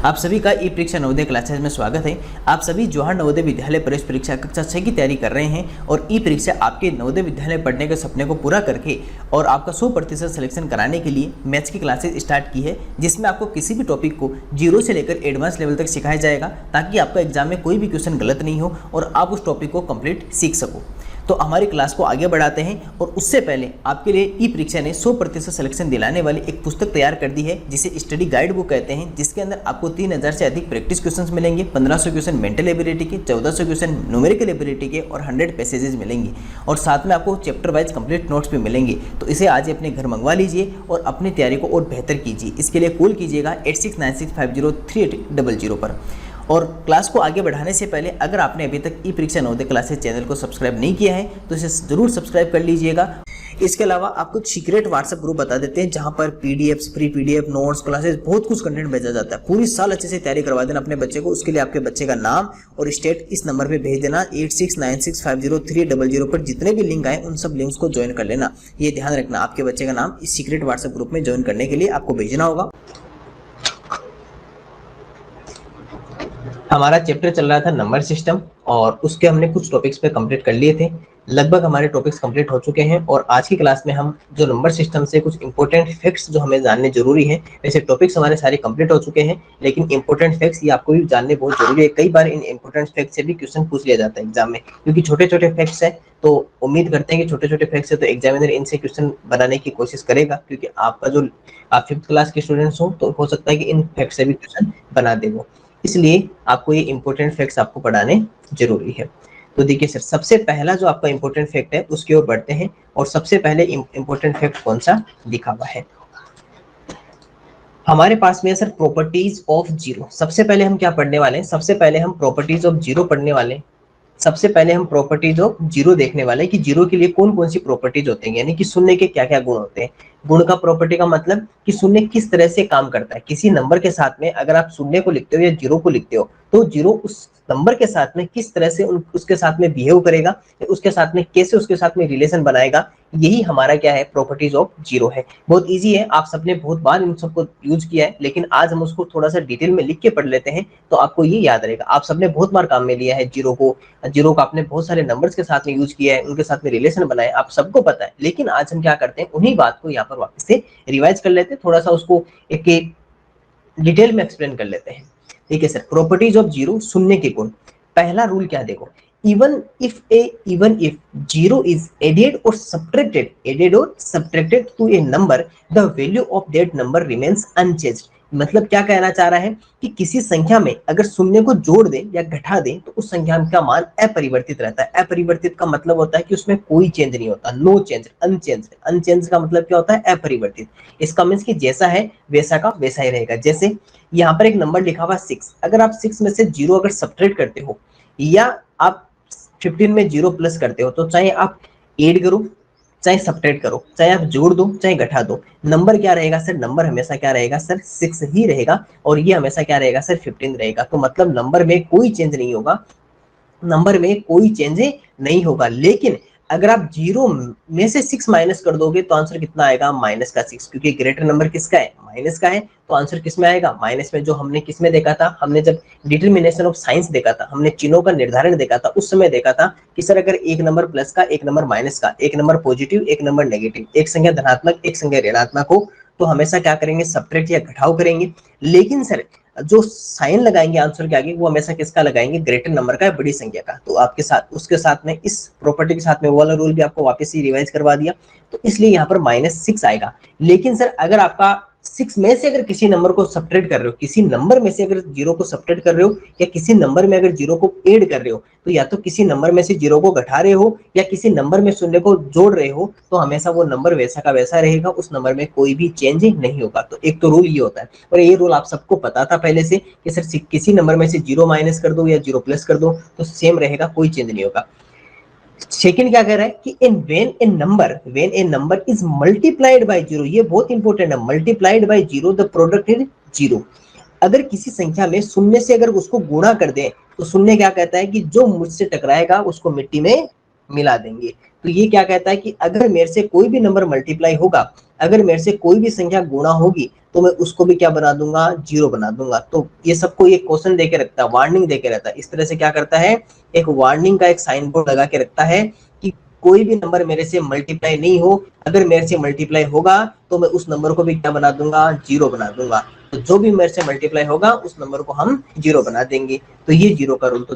आप सभी का ई परीक्षा नवोदय क्लासेस में स्वागत है। आप सभी जवाहर नवोदय विद्यालय प्रवेश परीक्षा कक्षा 6 की तैयारी कर रहे हैं और ई परीक्षा आपके नवोदय विद्यालय पढ़ने के सपने को पूरा करके और आपका 100% सिलेक्शन कराने के लिए मैथ्स की क्लासेस स्टार्ट की है, जिसमें आपको किसी भी टॉपिक को जीरो से लेकर एडवांस लेवल तक सिखाया जाएगा ताकि आपका एग्जाम में कोई भी क्वेश्चन गलत नहीं हो और आप उस टॉपिक को कंप्लीट सीख सको। तो हमारी क्लास को आगे बढ़ाते हैं और उससे पहले आपके लिए ई परीक्षा ने 100% सिलेक्शन दिलाने वाली एक पुस्तक तैयार कर दी है जिसे स्टडी गाइड बुक कहते हैं, जिसके अंदर आपको 3000 से अधिक प्रैक्टिस क्वेश्चंस मिलेंगे, 1500 क्वेश्चन मेंटल एबिलिटी के, 1400 क्वेश्चन न्यूमेरिकल एबिलिटी के और 100 पैसेजेस मिलेंगे और साथ में आपको चैप्टर वाइज कंप्लीट नोट्स भी मिलेंगे। तो इसे आज ही अपने घर मंगवा लीजिए और अपनी तैयारी को और बेहतर कीजिए। इसके लिए कॉल कीजिएगा 8696503800 पर। और क्लास को आगे बढ़ाने से पहले अगर आपने अभी तक ई परीक्षा नवोदय क्लासेस चैनल को सब्सक्राइब नहीं किया है तो इसे जरूर सब्सक्राइब कर लीजिएगा। इसके अलावा आपको एक सीक्रेट व्हाट्सएप ग्रुप बता देते हैं जहां पर PDFs, free PDF, notes, classes, बहुत कुछ कंटेंट भेजा जाता है। पूरी साल अच्छे से तैयारी करवा देना अपने बच्चे को। उसके लिए आपके बच्चे का नाम और स्टेट इस नंबर पे भेज देना 8696503800 पर। जितने भी लिंक आए उन सब लिंक्स को ज्वाइन कर लेना। ये ध्यान रखना, आपके बच्चे का नाम इस सीक्रेट व्हाट्सएप ग्रुप में ज्वाइन करने के लिए आपको भेजना होगा। हमारा चैप्टर चल रहा था नंबर सिस्टम और उसके हमने कुछ टॉपिक्स पे कंप्लीट कर लिए थे। लगभग हमारे टॉपिक्स कंप्लीट हो चुके हैं और आज की क्लास में हम जो नंबर सिस्टम से कुछ इंपॉर्टेंट फैक्ट्स जो हमें जानने जरूरी है। वैसे टॉपिक्स हमारे सारे कंप्लीट हो चुके हैं लेकिन इंपॉर्टेंट फैक्ट्स ये आपको भी जानने बहुत जरूरी है। कई बार इन इंपॉर्टेंट फैक्ट्स से भी क्वेश्चन पूछ लिया जाता है एग्जाम में, क्योंकि छोटे छोटे फैक्ट्स हैं। तो उम्मीद करते हैं कि छोटे छोटे फैक्ट्स है तो एग्जामिनर इनसे क्वेश्चन बनाने की कोशिश करेगा, क्योंकि आपका जो आप 5th क्लास के स्टूडेंट्स हो तो हो सकता है कि इन फैक्ट से भी क्वेश्चन बना दे वो। इसलिए आपको ये इंपॉर्टेंट फैक्ट्स आपको पढ़ाने जरूरी है। तो देखिए सर, सबसे पहला जो आपका इंपॉर्टेंट फैक्ट है उसकी ओर बढ़ते हैं और सबसे पहले इंपॉर्टेंट फैक्ट कौन सा लिखा हुआ है हमारे पास में सर? Properties of zero. सबसे पहले हम क्या पढ़ने वाले हैं? सबसे पहले हम प्रॉपर्टीज ऑफ जीरो पढ़ने वाले हैं। सबसे पहले हम प्रॉपर्टीज ऑफ जीरो देखने वाले हैं कि जीरो के लिए कौन कौन सी प्रॉपर्टीज होती हैं, यानी कि शून्य के क्या क्या गुण होते हैं। गुण का प्रॉपर्टी का मतलब कि शून्य किस तरह से काम करता है। किसी नंबर के साथ में अगर आप शून्य को लिखते हो या जीरो को लिखते हो तो जीरो उस नंबर के साथ में किस तरह से उसके साथ में बिहेव करेगा, उसके साथ में कैसे उसके साथ में रिलेशन बनाएगा, यही हमारा क्या है, प्रॉपर्टीज ऑफ जीरो है। बहुत इजी है, आप सबने बहुत बार इन सबको यूज किया है, लेकिन आज हम उसको थोड़ा सा डिटेल में लिख के पढ़ लेते हैं तो आपको ये याद रहेगा। आप सबने बहुत बार काम में लिया है जीरो को आपने बहुत सारे नंबर्स के साथ में यूज किया है, उनके साथ में रिलेशन बनाए, आप सबको पता है। लेकिन आज हम क्या करते हैं, उन्हीं बात को यहाँ पर वापस से रिवाइज कर लेते हैं, थोड़ा सा उसको एक डिटेल में एक्सप्लेन कर लेते हैं। ठीक है सर, प्रॉपर्टीज ऑफ जीरो, शून्य के गुण। पहला रूल क्या देखो, even if zero is added or subtracted to a number, the value of that number remains unchanged. मतलब क्या कहना चाह रहा है कि किसी संख्या में अगर शून्य को जोड़ दें या घटा दें तो उस संख्या का मान अपरिवर्तित रहता है। अपरिवर्तित का मतलब होता है कि उसमें कोई चेंज नहीं होता, नो चेंज, अनचेंज्ड। अनचेंज्ड का मतलब क्या होता है, अपरिवर्तित। इसका मींस कि जैसा है वैसा का वैसा ही रहेगा। जैसे यहाँ पर एक नंबर लिखा हुआ 6, अगर आप 6 में से 0 अगर सब्ट्रैक्ट करते हो या आप 15 में 0 प्लस करते हो, तो चाहे आप ऐड करो चाहे सब्ट्रैक्ट करो, चाहे आप जोड़ दो चाहे घटा दो, नंबर क्या रहेगा सर? नंबर हमेशा क्या रहेगा सर? 6 ही रहेगा और ये हमेशा क्या रहेगा सर? 15 रहेगा। तो मतलब नंबर में कोई चेंज नहीं होगा, नंबर में कोई चेंज नहीं होगा। लेकिन अगर आप 0 में से 6 माइनस कर दोगे तो आंसर कितना आएगा? माइनस का 6, क्योंकि ग्रेटर नंबर किसका है? माइनस का है। तो आंसर किस में आएगा? माइनस में। जो हमने किस में देखा था, हमने जब डिटरमिनेशन ऑफ साइंस देखा था, हमने चिन्हों का निर्धारण देखा था, उस समय देखा था कि सर अगर एक नंबर प्लस का, एक नंबर माइनस का, एक नंबर पॉजिटिव, एक नंबर नेगेटिव, एक संख्या धनात्मक एक संख्या ऋणात्मक हो तो हमेशा क्या करेंगे? सब्ट्रैक्ट या घटाव करेंगे। लेकिन सर जो साइन लगाएंगे आंसर के आगे वो हमेशा किसका लगाएंगे? ग्रेटर नंबर का, बड़ी संख्या का। तो आपके साथ उसके साथ में इस प्रॉपर्टी के साथ में वो वाला रूल भी आपको वापस से रिवाइज करवा दिया, तो इसलिए यहाँ पर -6 आएगा। लेकिन सर अगर आपका 6 में से अगर किसी नंबर को सब्ट्रैक्ट कर रहे हो, किसी नंबर में से अगर 0 को सब्ट्रैक्ट कर रहे हो या किसी नंबर में अगर 0 को ऐड कर रहे हो, तो या तो किसी नंबर में से 0 को घटा रहे हो या किसी नंबर में शून्य को जोड़ रहे हो, तो हमेशा वो नंबर वैसा का वैसा रहेगा, उस नंबर में कोई भी चेंज नहीं होगा। तो एक तो रूल ये होता है, और ये रूल आप सबको पता था पहले से कि सर किसी नंबर में से 0 माइनस कर दो या 0 प्लस कर दो तो सेम रहेगा, कोई चेंज नहीं होगा। सेकंड क्या कह रहा है कि when A number is multiplied by 0, ये बहुत इंपॉर्टेंट है, multiplied by 0 the product is 0। अगर किसी संख्या में शून्य से अगर उसको गुणा कर दे तो शून्य क्या कहता है कि जो मुझसे टकराएगा उसको मिट्टी में मिला देंगे। तो ये क्या कहता है कि अगर मेरे से कोई भी नंबर मल्टीप्लाई होगा, अगर मेरे से कोई भी संख्या गुणा होगी, तो मैं उसको भी क्या बना दूंगा, जीरो बना दूंगा। तो ये सबको एक क्वेश्चन देके रखता है, वार्निंग देके रहता है। इस तरह से क्या करता है, एक वार्निंग का एक साइन बोर्ड लगा के रखता है कि कोई भी नंबर मेरे से मल्टीप्लाई नहीं हो, अगर मेरे से मल्टीप्लाई होगा तो मैं उस नंबर को भी क्या बना दूंगा, जीरो बना दूंगा। तो जो भी मेरे से मल्टीप्लाई होगा उस नंबर को हम जीरो बना देंगे। तो ये जीरो का रूल। तो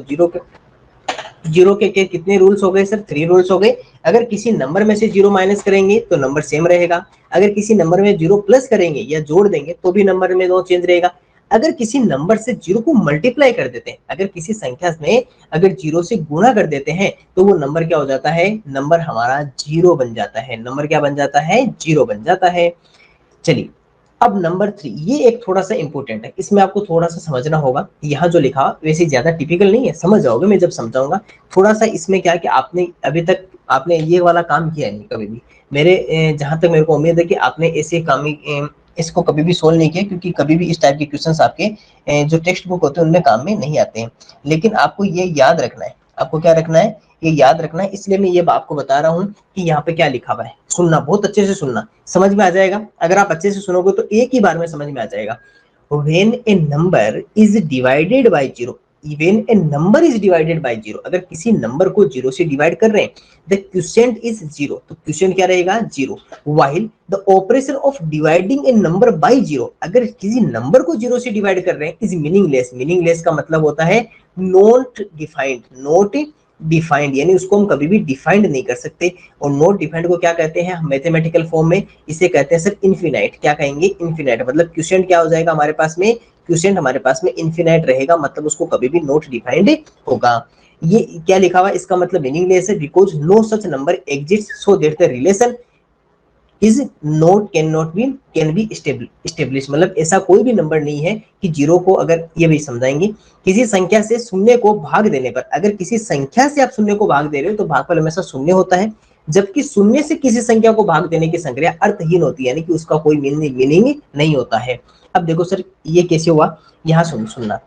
जीरो के कितने रूल्स हो गए सर, 3 रूल्स हो गए। अगर किसी नंबर में से जीरो माइनस करेंगे तो नंबर सेम रहेगा, अगर किसी नंबर में जीरो प्लस करेंगे या जोड़ देंगे तो भी नंबर में नो चेंज रहेगा। अगर किसी नंबर से जीरो को मल्टीप्लाई कर देते हैं, अगर किसी संख्या में अगर जीरो से गुणा कर देते हैं, तो वो नंबर क्या हो जाता है, नंबर हमारा जीरो बन जाता है। नंबर क्या बन जाता है, जीरो बन जाता है। चलिए अब नंबर 3, ये एक थोड़ा सा इंपॉर्टेंट है, इसमें आपको थोड़ा सा समझना होगा। यहाँ जो लिखा वैसे ज्यादा टिपिकल नहीं है, समझ जाओगे मैं जब समझाऊंगा। थोड़ा सा इसमें क्या है कि आपने अभी तक आपने ये वाला काम किया नहीं कभी भी। मेरे जहां तक मेरे को उम्मीद है कि आपने ऐसे काम इसको कभी भी सोल्व नहीं किया, क्योंकि कभी भी इस टाइप के क्वेश्चंस आपके जो टेक्स्ट बुक होते हैं उनमें काम में नहीं आते हैं। लेकिन आपको ये याद रखना है, आपको क्या रखना है, ये याद रखना है। इसलिए मैं ये आपको बता रहा हूँ कि यहाँ पे क्या लिखा हुआ है। सुनना, बहुत अच्छे से सुनना, समझ में आ जाएगा। अगर आप अच्छे से सुनोगे तो एक ही बार में समझ में आ जाएगा। When a number is divided by zero, when a number is divided by zero, अगर किसी नंबर को जीरो से डिवाइड कर रहे हैं, the quotient is zero, तो क्वेश्चन क्या रहेगा, zero. while the operation of dividing a number by zero, अगर किसी नंबर को जीरो से डिवाइड कर रहे हैं, is meaningless। meaningless का मतलब होता है not defined, not डिफाइंड, यानी उसको हम कभी भी डिफाइंड नहीं कर सकते। और नॉट डिफाइंड को क्या कहते हैं मैथमेटिकल फॉर्म में, इसे कहते हैं सर इन्फिनाइट। क्या कहेंगे, इन्फिनाइट। मतलब क्वेश्चन क्या हो जाएगा हमारे पास में, क्वेश्चन हमारे पास में इन्फिनाइट रहेगा, मतलब उसको कभी भी नॉट डिफाइंड होगा। ये क्या लिखा हुआ है, इसका मतलब मीनिंगलेस है, because no such number exist so that the relation is not can be establish. मतलब ऐसा कोई भी नंबर नहीं है कि जीरो को, अगर ये भी समझाएंगे, किसी संख्या से शून्य को भाग देने पर, अगर किसी संख्या से आप शून्य को भाग दे रहे हो तो भागफल हमेशा शून्य होता है, जबकि शून्य से किसी संख्या को भाग देने की संख्या अर्थहीन होती है, यानी कि उसका कोई मीनिंग नहीं होता है। अब देखो सर ये कैसे हुआ, यहाँ सुनना।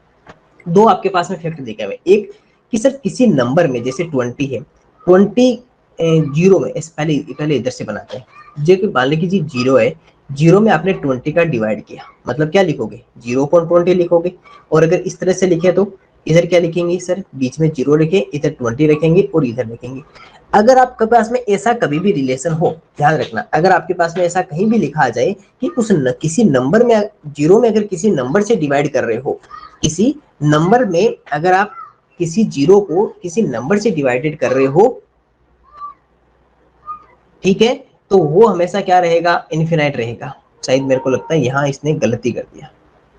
दो आपके पास में फैक्ट देखे हुए, एक कि सर किसी नंबर में जैसे 20 है, 20 जीरो में, पहले पहले इधर से बनाते हैं। जो कि मान लीजिए जी जीरो है, जीरो में आपने 20 का डिवाइड किया, मतलब क्या लिखोगे, 0.20 लिखोगे। और अगर इस तरह से लिखे तो इधर क्या लिखेंगे सर, बीच में जीरो लिखे, इधर 20 रखेंगे और इधर लिखेंगे। अगर आपके पास में ऐसा कभी भी रिलेशन हो, ध्यान रखना, अगर आपके पास में ऐसा कहीं भी लिखा आ जाए कि किसी नंबर में, जीरो में अगर किसी नंबर से डिवाइड कर रहे हो, किसी नंबर में अगर आप किसी जीरो को किसी नंबर से डिवाइडेड कर रहे हो, ठीक है, तो वो हमेशा क्या रहेगा, इन्फिनाइट रहेगा। शायद मेरे को लगता है यहाँ इसने गलती कर दिया,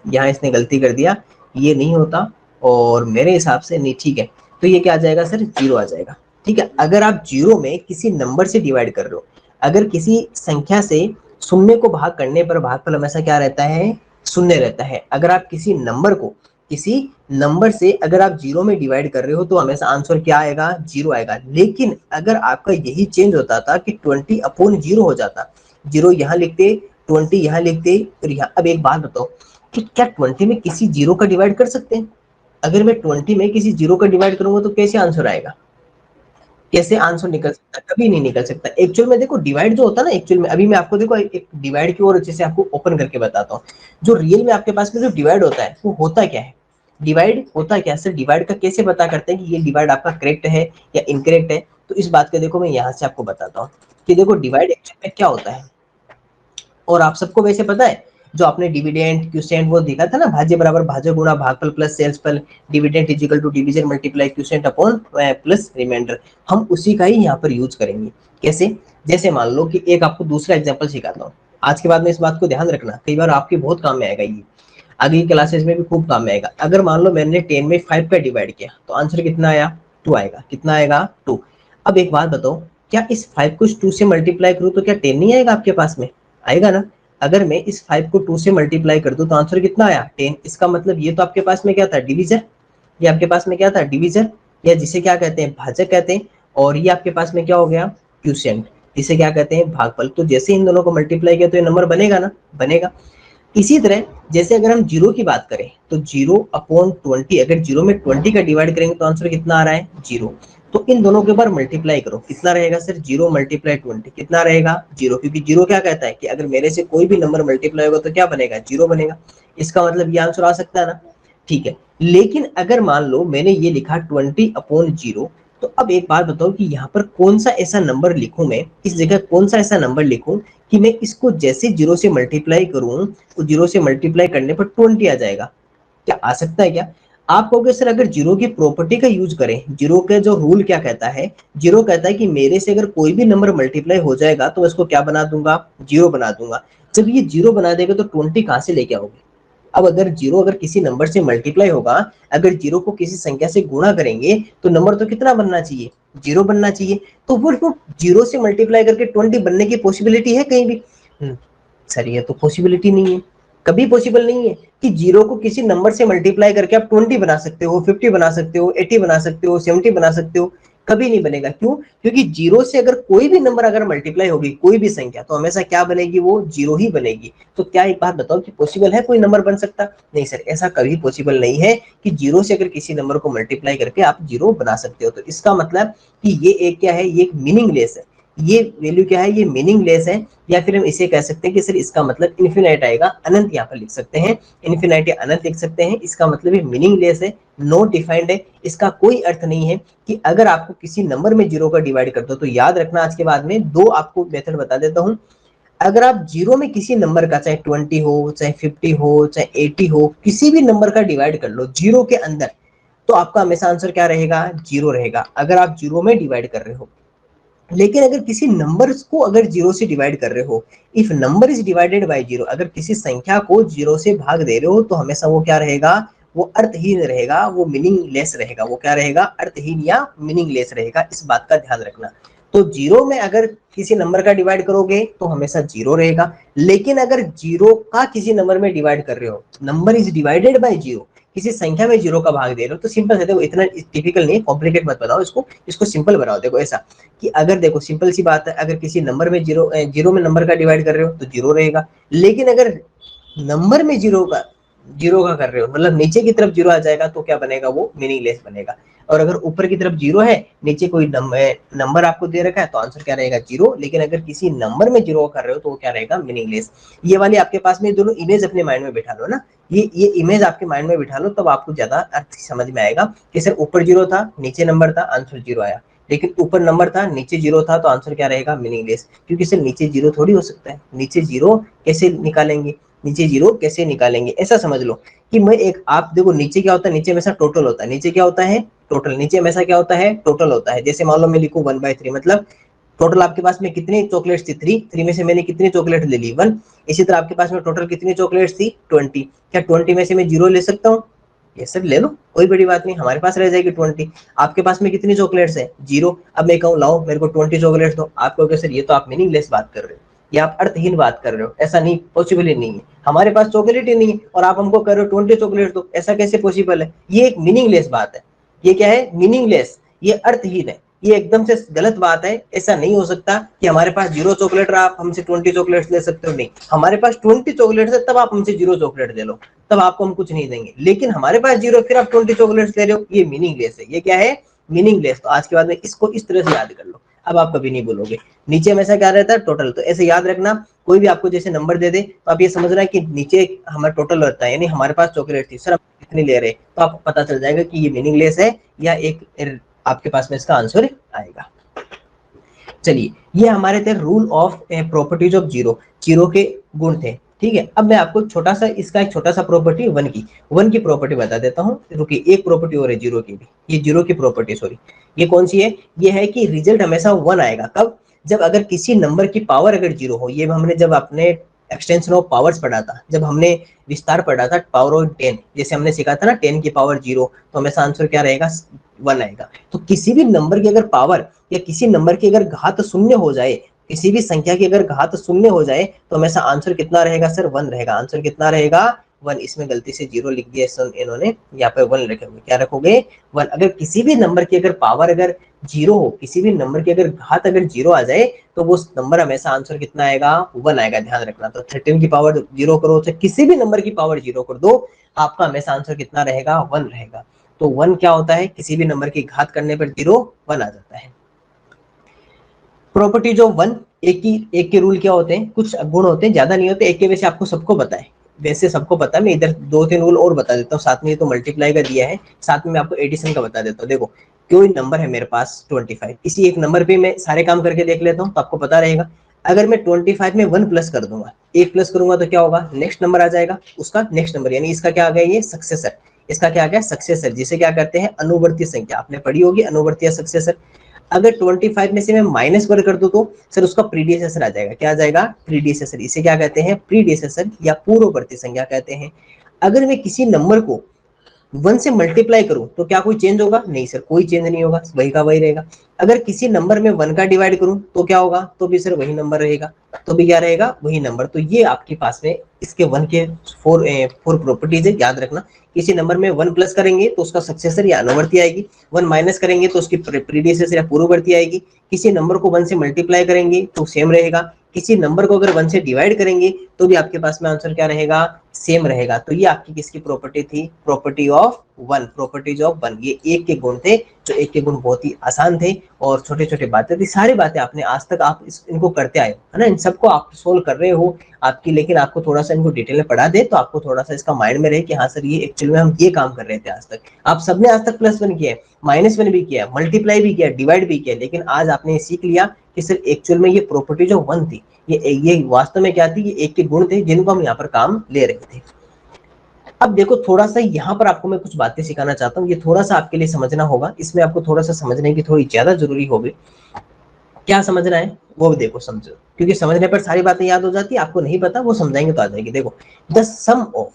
यहाँ इसने गलती कर दिया, ये नहीं होता और मेरे हिसाब से नहीं, ठीक है। तो ये क्या आ जाएगा सर, जीरो आ जाएगा। ठीक है, अगर आप जीरो में किसी नंबर से डिवाइड कर रहे हो, अगर किसी संख्या से शून्य को भाग करने पर भागफल हमेशा क्या रहता है, शून्य रहता है। अगर आप किसी नंबर से अगर आप जीरो में डिवाइड कर रहे हो तो हमेशा आंसर क्या आएगा, जीरो आएगा। लेकिन अगर आपका यही चेंज होता था कि 20/0 हो जाता, जीरो यहाँ लिखते, 20 यहाँ लिखते, और यहाँ, अब एक बात बताओ कि क्या 20 में किसी जीरो का डिवाइड कर सकते हैं? अगर मैं 20 में किसी जीरो का डिवाइड करूंगा तो कैसे आंसर आएगा, कैसे आंसर निकल सकता, कभी नहीं निकल सकता। एक्चुअल में देखो डिवाइड जो होता है ना, एक्चुअल में अभी मैं आपको देखो एक डिवाइड की और अच्छे से आपको ओपन करके बताता हूँ। जो रियल में आपके पास में जो डिवाइड होता है वो होता क्या है, डिवाइड होता क्या है सर, डिवाइड का कैसे पता करते हैं कि ये डिवाइड आपका करेक्ट है या इनकरेक्ट है। तो इस बात का देखो मैं यहाँ से आपको बताता हूँ कि देखो डिवाइड एक्चुअल में क्या होता है। और आप सबको वैसे पता है, जो आपने डिविडेंड क्यूसेंट वो देखा था ना, भाज्य बराबर भाज्य गुणा भागफल प्लस सेल्सफल, dividend is equal to division multiply quotient upon plus remainder, हम उसी का ही यहाँ पर यूज करेंगे। कैसे, जैसे मान लो कि एक आपको दूसरा एग्जांपल सिखाता हूँ, आज के बाद में इस बात को ध्यान रखना, कई बार आपके बहुत काम में आएगा ये, आगे की क्लासेस में भी खूब काम में आएगा। अगर मान लो मैंने 10 में 5 का डिवाइड किया तो आंसर कितना आया, 2 आएगा। कितना आएगा, 2। अब एक बात बताओ, क्या इस 5 को 2 से मल्टीप्लाई करूँ तो क्या 10 नहीं आएगा आपके पास में, आएगा ना। अगर मैं इस 5 को 2 से मल्टीप्लाई कर दूं तो आंसर कितना आया, 10। इसका मतलब ये तो आपके पास में क्या था, डिवीजर, ये आपके पास में क्या था, डिवीजर, या जिसे क्या कहते हैं, भाजक कहते हैं। और ये आपके पास में क्या हो गया, क्यूसेंट, जिसे क्या कहते हैं, भागफल। तो जैसे इन दोनों को मल्टीप्लाई किया तो ये नंबर बनेगा ना, बनेगा। इसी तरह जैसे अगर हम जीरो की बात करें तो 0/20, अगर जीरो में 20 का डिवाइड करेंगे तो आंसर कितना आ रहा है, जीरो। तो इन दोनों के ऊपर मल्टीप्लाई करो, कितना रहेगा सर 0 मल्टीप्लाई 20, कितना रहेगा 0, क्योंकि 0 क्या कहता है कि अगर मेरे से कोई भी नंबर मल्टीप्लाई होगा तो क्या बनेगा 0 बनेगा। इसका मतलब ये आंसर आ सकता है ना, ठीक है। लेकिन अगर मान लो मैंने ये लिखा 20/0, तो अब एक बात बताओ कि यहाँ पर कौन सा ऐसा नंबर लिखूं, मैं इस जगह कौन सा ऐसा नंबर लिखूं कि मैं इसको जैसे 0 से मल्टीप्लाई करूं तो 0 से मल्टीप्लाई करने पर 20 आ जाएगा, क्या आ सकता है क्या? आप कहोगे सर अगर जीरो की प्रॉपर्टी का यूज करें, जीरो का जो रूल क्या कहता है, जीरो कहता है कि मेरे से अगर कोई भी नंबर मल्टीप्लाई हो जाएगा तो इसको क्या बना दूंगा, जीरो बना दूंगा। जब ये जीरो बना देगा तो 20 कहां से लेके आओगे? अब अगर जीरो अगर किसी नंबर से मल्टीप्लाई होगा, अगर जीरो को किसी संख्या से गुणा करेंगे तो नंबर तो कितना बनना चाहिए, जीरो बनना चाहिए। तो वो जीरो से मल्टीप्लाई करके 20 बनने की पॉसिबिलिटी है कहीं भी? सर ये तो पॉसिबिलिटी नहीं है, कभी पॉसिबल नहीं है कि जीरो को किसी नंबर से मल्टीप्लाई करके आप 20 बना सकते हो, 50 बना सकते हो, 80 बना सकते हो, 70 बना सकते हो, कभी नहीं बनेगा। क्यों? क्योंकि जीरो से अगर कोई भी नंबर अगर मल्टीप्लाई होगी, कोई भी संख्या, तो हमेशा क्या बनेगी, वो जीरो ही बनेगी। तो क्या एक बात बताओ कि पॉसिबल है कोई नंबर बन सकता? नहीं सर, ऐसा कभी पॉसिबल नहीं है कि जीरो से अगर किसी नंबर को मल्टीप्लाई करके आप जीरो बना सकते हो। तो इसका मतलब कि ये एक क्या है, ये एक मीनिंगलेस है, ये वैल्यू क्या है, ये मीनिंगलेस है। या फिर हम इसे कह सकते हैं कि सर इसका मतलब इन्फिनाइट आएगा, अनंत यहाँ पर लिख सकते हैं, इन्फिनाइट या अनंत लिख सकते हैं। इसका मतलब ये मीनिंगलेस है, नॉट डिफाइंड है, इसका कोई अर्थ नहीं है कि अगर आपको किसी नंबर में जीरो का डिवाइड कर दो। तो याद रखना, आज के बाद में दो आपको मेथड बता देता हूँ। अगर आप जीरो में किसी नंबर का, चाहे 20 हो, चाहे 50 हो, चाहे 80 हो, किसी भी नंबर का डिवाइड कर लो जीरो के अंदर, तो आपका हमेशा आंसर क्या रहेगा, जीरो रहेगा, अगर आप जीरो में डिवाइड कर रहे हो। लेकिन अगर किसी नंबर को अगर जीरो से डिवाइड कर रहे हो, if number is divided by zero, अगर किसी संख्या को जीरो से भाग दे रहे हो, तो हमेशा वो क्या रहेगा, वो अर्थहीन रहेगा, वो मीनिंगलेस रहेगा। वो क्या रहेगा, अर्थहीन या मीनिंगलेस रहेगा, इस बात का ध्यान रखना। तो जीरो में अगर किसी नंबर का डिवाइड करोगे तो हमेशा जीरो रहेगा। लेकिन अगर जीरो का किसी नंबर में डिवाइड कर रहे हो, number is divided by zero, किसी संख्या में जीरो का भाग दे रहे हो, तो सिंपल है, देखो इतना टिपिकल नहीं, कॉम्प्लिकेट मत बनाओ इसको, इसको सिंपल बनाओ। देखो ऐसा कि अगर देखो सिंपल सी बात है, अगर किसी नंबर में जीरो में नंबर का डिवाइड कर रहे हो तो जीरो रहेगा। लेकिन अगर नंबर में जीरो का कर रहे हो, मतलब नीचे की तरफ जीरो आ जाएगा, तो क्या बनेगा, वो मीनिंगलेस बनेगा। और अगर ऊपर की तरफ जीरो है, नीचे कोई नंबर आपको दे रखा है, तो आंसर क्या रहेगा, जीरो। लेकिन अगर किसी नंबर में जीरो कर रहे हो तो वो क्या रहेगा, मीनिंगलेस। ये वाली आपके पास में दोनों इमेज अपने माइंड में बिठा लो ना, ये इमेज आपके माइंड में बिठा लो, तब आपको ज्यादा अर्थ समझ में आएगा कि सर ऊपर जीरो था, नीचे नंबर था, आंसर जीरो आया। लेकिन ऊपर नंबर था, नीचे जीरो था, तो आंसर क्या रहेगा, मीनिंगलेस। क्योंकि सर नीचे जीरो थोड़ी हो सकता है, नीचे जीरो कैसे निकालेंगे, नीचे जीरो कैसे निकालेंगे, ऐसा समझ लो कि मैं एक, आप देखो नीचे क्या होता है, नीचे हमेशा टोटल होता है, नीचे क्या होता है, टोटल, नीचे हमेशा क्या होता है, टोटल होता है। जैसे मान लो मैं लिखूं 1/3, मतलब टोटल आपके पास में कितनी चॉकलेट्स थी, 3, 3 में से मैंने कितनी चॉकलेट ले ली, 1। इसी तरह आपके पास में टोटल कितनी चॉकलेट्स थी, 20। क्या 20 में से मैं जीरो ले सकता हूँ? ये सर ले लो, कोई बड़ी बात नहीं, हमारे पास रह जाएगी 20। आपके पास में कितनी चॉकलेट्स है, जीरो। अब मैं कहूँ लाओ मेरे को 20 चॉकलेट्स दो, आप कहोगे सर ये तो आप मीनिंगलेस बात कर रहे हो, ये आप अर्थहीन बात कर रहे हो, ऐसा नहीं, पॉसिबल ही नहीं है, हमारे पास चॉकलेट ही नहीं है और आप हमको कह रहे हो 20 चॉकलेट दो, ऐसा कैसे पॉसिबल है? ये एक मीनिंगलेस बात है, ये क्या है, मीनिंगलेस, ये अर्थहीन है, ये एकदम से गलत बात है। ऐसा नहीं हो सकता कि हमारे पास जीरो चॉकलेट है, आप हमसे 20 चॉकलेट्स ले सकते हो, नहीं, हमारे पास 20 चॉकलेट्स है, तब आप हमसे जीरो चॉकलेट ले लो, तब आपको हम कुछ नहीं देंगे। लेकिन हमारे पास जीरो, फिर आप 20 चॉकलेट्स ले रहे हो, ये मीनिंगलेस है। ये क्या है, मीनिंगलेस। तो आज के बाद में इसको इस तरह से याद कर लो, अब आप कभी नहीं बोलोगे। नीचे हमेशा क्या रहता है, टोटल। तो ऐसे याद रखना, कोई भी आपको जैसे नंबर दे दे तो आप ये समझना कि नीचे हमारा टोटल रहता है, यानी हमारे पास चॉकलेट थी, सर हम कितनी ले रहे, तो आपको पता चल जाएगा कि ये मीनिंगलेस है या एक, आपके पास में इसका आंसर आएगा। चलिए, ये हमारे थे rule of properties of zero, zero के गुण थे, ठीक है। अब मैं आपको छोटा सा इसका एक छोटा सा प्रॉपर्टी वन की प्रॉपर्टी बता देता हूँ। रुकिए, एक प्रॉपर्टी और है जीरो की भी, ये जीरो की प्रॉपर्टी, सॉरी, ये कौन सी है, ये है कि रिजल्ट हमेशा वन आएगा। कब? जब अगर किसी नंबर की पावर अगर जीरो हो। ये हमने जब अपने एक्सटेंशन ऑफ पावर्स पढ़ा था, जब हमने विस्तार पढ़ा था, पावर ऑफ 10, जैसे हमने सीखा था ना 10 की पावर जीरो, तो हमेशा आंसर क्या रहेगा, वन आएगा। तो किसी भी नंबर की अगर पावर या किसी नंबर की अगर घात शून्य हो जाए, किसी भी संख्या की अगर घात शून्य हो जाए, तो हमेशा आंसर कितना रहेगा सर, वन रहेगा। आंसर कितना रहेगा, वन। इसमें गलती से जीरो लिख दिया इन्होंने, यहाँ पे वन रखोगे, क्या रखोगे, वन। अगर किसी भी नंबर की अगर पावर अगर जीरो हो, किसी भी नंबर की अगर घात अगर जीरो आ जाए, तो वो नंबर हमेशा आंसर कितना आएगा, वन आएगा, ध्यान रखना। तो 13 की पावर जीरो करो, चाहे किसी भी नंबर की पावर जीरो कर दो, आपका हमेशा आंसर कितना रहेगा, वन रहेगा। तो 1 क्या होता है, किसी भी नंबर की घात करने पर 0 1 आ जाता है। प्रॉपर्टीज ऑफ 1, एक के रूल क्या होते हैं, कुछ गुण होते हैं, ज्यादा नहीं होते, एक के वैसे आपको सबको पता है, वैसे सबको पता है, मैं इधर 2-3 रूल और बता देता हूँ साथ में, ये तो मल्टीप्लाई का दिया है, साथ में मैं आपको एडिशन का बता देता हूँ। देखो कोई नंबर है मेरे पास 25, इसी एक नंबर पे मैं सारे काम करके देख लेता हूँ तो आपको पता रहेगा। अगर मैं 25 में 1 प्लस कर दूंगा, 1 प्लस करूंगा तो क्या होगा, नेक्स्ट नंबर आ जाएगा, उसका नेक्स्ट नंबर, यानी इसका क्या आ गया, ये सक्सेसर, इसका क्या आ गया, सक्सेसर, जिसे क्या कहते हैं, अनुवर्ती संख्या, आपने पढ़ी होगी अनुवर्ती या सक्सेसर। अगर 25 में से मैं -1 कर दूं तो सर उसका प्रीडिसेसर आ जाएगा, क्या आ जाएगा, प्रीडिसेसर, इसे क्या कहते हैं, प्रीडिसेसर या पूर्ववर्ती संख्या कहते हैं। अगर मैं किसी नंबर को 1 से मल्टीप्लाई करूं तो क्या कोई चेंज होगा, नहीं सर कोई चेंज नहीं होगा, वही का वही रहेगा। अगर किसी नंबर में 1 का डिवाइड करूं तो क्या होगा, तो भी सर वही नंबर रहेगा, तो भी क्या रहेगा, वही नंबर। तो ये आपके पास में इसके 1 के 4 प्रॉपर्टीज है, याद रखना। किसी नंबर में 1 प्लस करेंगे तो उसका सक्सेसर या अनुवर्ती आएगी, 1 माइनस करेंगे तो उसकी प्रीडिसेसर या पूर्ववर्ती आएगी, किसी नंबर को 1 से मल्टीप्लाई करेंगे तो सेम रहेगा, किसी नंबर को अगर 1 से डिवाइड करेंगे तो भी आपके पास में आंसर क्या रहेगा, सेम रहेगा। तो ये आपकी किसकी प्रॉपर्टी थी, प्रॉपर्टी ऑफ 1, प्रॉपर्टीज ऑफ 1। ये एक के गुण थे, जो एक के गुण बहुत ही आसान थे और छोटे छोटे बातें थी, सारी बातें आपने आज तक आप इनको करते आए हो, है ना, इन सबको आप सोल्व कर रहे हो आपकी, लेकिन आपको थोड़ा सा इनको डिटेल में पढ़ा दे तो आपको थोड़ा सा इसका माइंड में रहे कि हाँ सर ये एक्चुअल में हम ये काम कर रहे थे आज तक। आप सबने आज तक +1 किया है, -1 भी किया, मल्टीप्लाई भी किया, डिवाइड भी किया, लेकिन आज आपने सीख लिया कि सर एक्चुअल में ये प्रॉपर्टी जो 1 थी, ये वास्तव में क्या थी, ये एक के गुण थे जिनको हम यहाँ पर काम ले रहे थे। अब देखो थोड़ा सा यहाँ पर आपको मैं कुछ बातें सिखाना चाहता हूँ, ये थोड़ा सा आपके लिए समझना होगा, इसमें आपको थोड़ा सा समझने की थोड़ी ज्यादा जरूरी होगी। क्या समझना है वो भी देखो, समझो, क्योंकि समझने पर सारी बातें याद हो जाती है, आपको नहीं पता वो समझाएंगे तो आ जाएगी। देखो, the sum of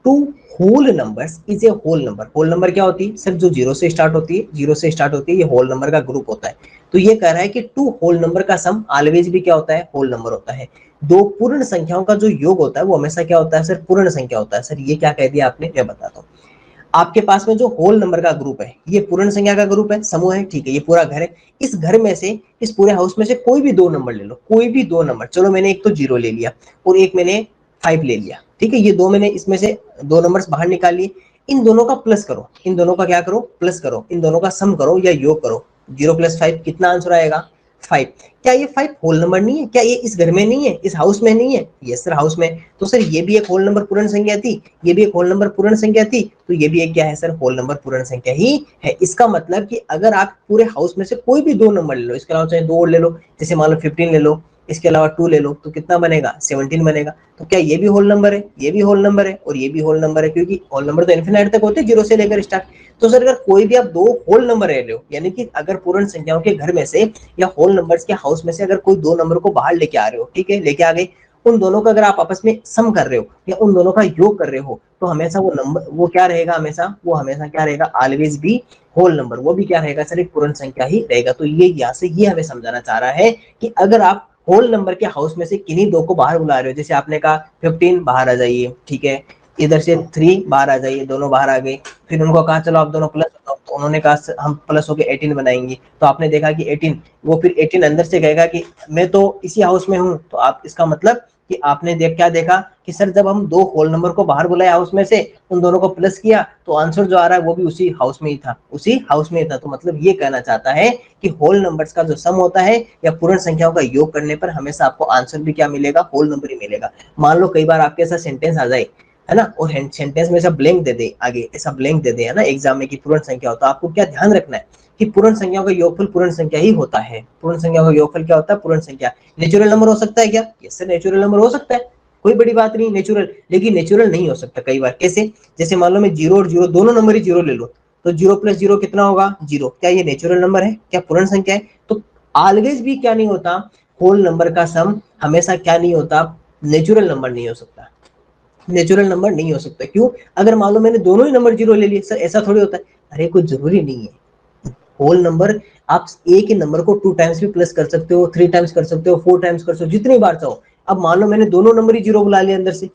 2 whole numbers is a whole number. Whole number क्या होती है सर, जो 0 से स्टार्ट होती है, 0 से स्टार्ट होती है, ये होल नंबर का ग्रुप होता है। तो ये कह रहा है कि 2 होल नंबर का सम ऑलवेज भी क्या होता है, होल नंबर होता है। दो पूर्ण संख्याओं का जो योग होता है वो हमेशा क्या होता है सर, पूर्ण संख्या होता है। सर ये क्या कह दिया आपने, मैं बताता हूँ। आपके पास में जो होल नंबर का ग्रुप है ये पूर्ण संख्या का ग्रुप है, समूह है, ठीक है, ये पूरा घर है। इस घर में से, इस पूरे हाउस में से कोई भी 2 नंबर ले लो, कोई भी 2 नंबर, चलो मैंने एक तो 0 ले लिया और एक मैंने 5 ले लिया, ठीक है, ये दो मैंने इसमें से 2 नंबर्स बाहर निकाल लिए। इन दोनों का प्लस करो, इन दोनों का क्या करो, प्लस करो, इन दोनों का सम करो या योग करो। 0 + 5 कितना आंसर आएगा, 5। क्या ये 5 होल नंबर नहीं है, क्या ये इस घर में नहीं है, इस हाउस में नहीं है, यस सर हाउस में। तो सर ये भी एक होल नंबर पूर्ण संख्या थी, ये भी एक होल नंबर पूर्ण संख्या थी, तो ये भी एक क्या है सर, होल नंबर पूर्ण संख्या ही है। इसका मतलब कि अगर आप पूरे हाउस में से कोई भी 2 नंबर ले लो, इसके अलावा चाहे 2 और ले लो, जैसे मान लो 15 ले लो, इसके अलावा 2 ले लो, तो कितना बनेगा, 17 बनेगा। तो क्या ये भी होल नंबर है, ये भी होल नंबर है और ये भी होल नंबर है, क्योंकि होल नंबर तो इनफिनिट तक होते हैं, 0 से लेकर स्टार्ट। तो सर अगर कोई भी आप 2 होल नंबर ले लो, यानी कि अगर पूर्ण संख्याओं के घर में से या होल नंबर्स के हाउस में से अगर कोई 2 नंबर को बाहर लेके आ रहे हो, ठीक है, लेके आ गए, उन दोनों का अगर आप आपस में सम कर रहे हो या उन दोनों का योग कर रहे हो, तो हमेशा वो नंबर, वो क्या रहेगा, हमेशा वो हमेशा क्या रहेगा, ऑलवेज भी होल नंबर, वो भी क्या रहेगा सर, एक पूर्ण संख्या ही रहेगा। तो ये यहाँ से ये हमें समझाना चाह रहा है कि अगर आप होल नंबर के हाउस में से किन्हीं 2 को बाहर बुला रहे हो, जैसे आपने कहा 15 बाहर आ जाइए, ठीक है, इधर से 3 बाहर आ जाइए, दोनों बाहर आ गए, फिर उनको कहा चलो आप दोनों प्लस, तो उन्होंने कहा हम प्लस होके 18 बनाएंगे, तो आपने देखा कि 18, वो फिर 18 अंदर से कहेगा कि मैं तो इसी हाउस में हूं, तो आप इसका मतलब कि आपने क्या देखा कि सर जब हम 2 होल नंबर को बाहर बुलाए हाउस में से, उन दोनों को प्लस किया, तो आंसर जो आ रहा है वो भी उसी हाउस में ही था, उसी हाउस में ही था। तो मतलब ये कहना चाहता है कि होल नंबर्स का जो सम होता है या पूर्ण संख्याओं का योग करने पर हमेशा आपको आंसर भी क्या मिलेगा, होल नंबर ही मिलेगा। मान लो कई बार आपके साथ सेंटेंस आ जाए, है ना, और सेंटेंस में ऐसा ब्लैंक दे दे, आगे ऐसा ब्लैंक दे दे, है ना, एग्जाम में कि पूर्ण संख्या हो, तो आपको क्या ध्यान रखना है कि पूर्ण संख्याओं का योगफल पूर्ण संख्या ही होता है। पूर्ण संख्याओं का योगफल क्या होता है, पूर्ण संख्या। नेचुरल नंबर हो सकता है क्या, यस सर नेचुरल नंबर हो सकता है, कोई बड़ी बात नहीं नेचुरल, लेकिन नेचुरल नहीं हो सकता कई बार। कैसे, जैसे मान लो मैं 0 और 0 दोनों नंबर ही 0 ले लो, तो 0 + 0 कितना होगा, 0। क्या ये नेचुरल नंबर है, क्या पूर्ण संख्या है। तो ऑलवेज भी क्या नहीं होता, होल नंबर का सम हमेशा क्या नहीं होता, नेचुरल नंबर नहीं हो सकता, नेचुरल नंबर नहीं हो सकता। क्यों, अगर मान लो मैंने दोनों ही नंबर 0 ले लिए, सर ऐसा थोड़ी होता है, अरे कुछ जरूरी नहीं है। होल नंबर आप एक ही नंबर को 2 टाइम्स भी प्लस कर सकते हो, 3 टाइम्स कर सकते हो, 4 टाइम्स कर सकते हो, जितनी बार चाहो। अब मान लो मैंने दोनों नंबर ही 0 बुला लिया अंदर से,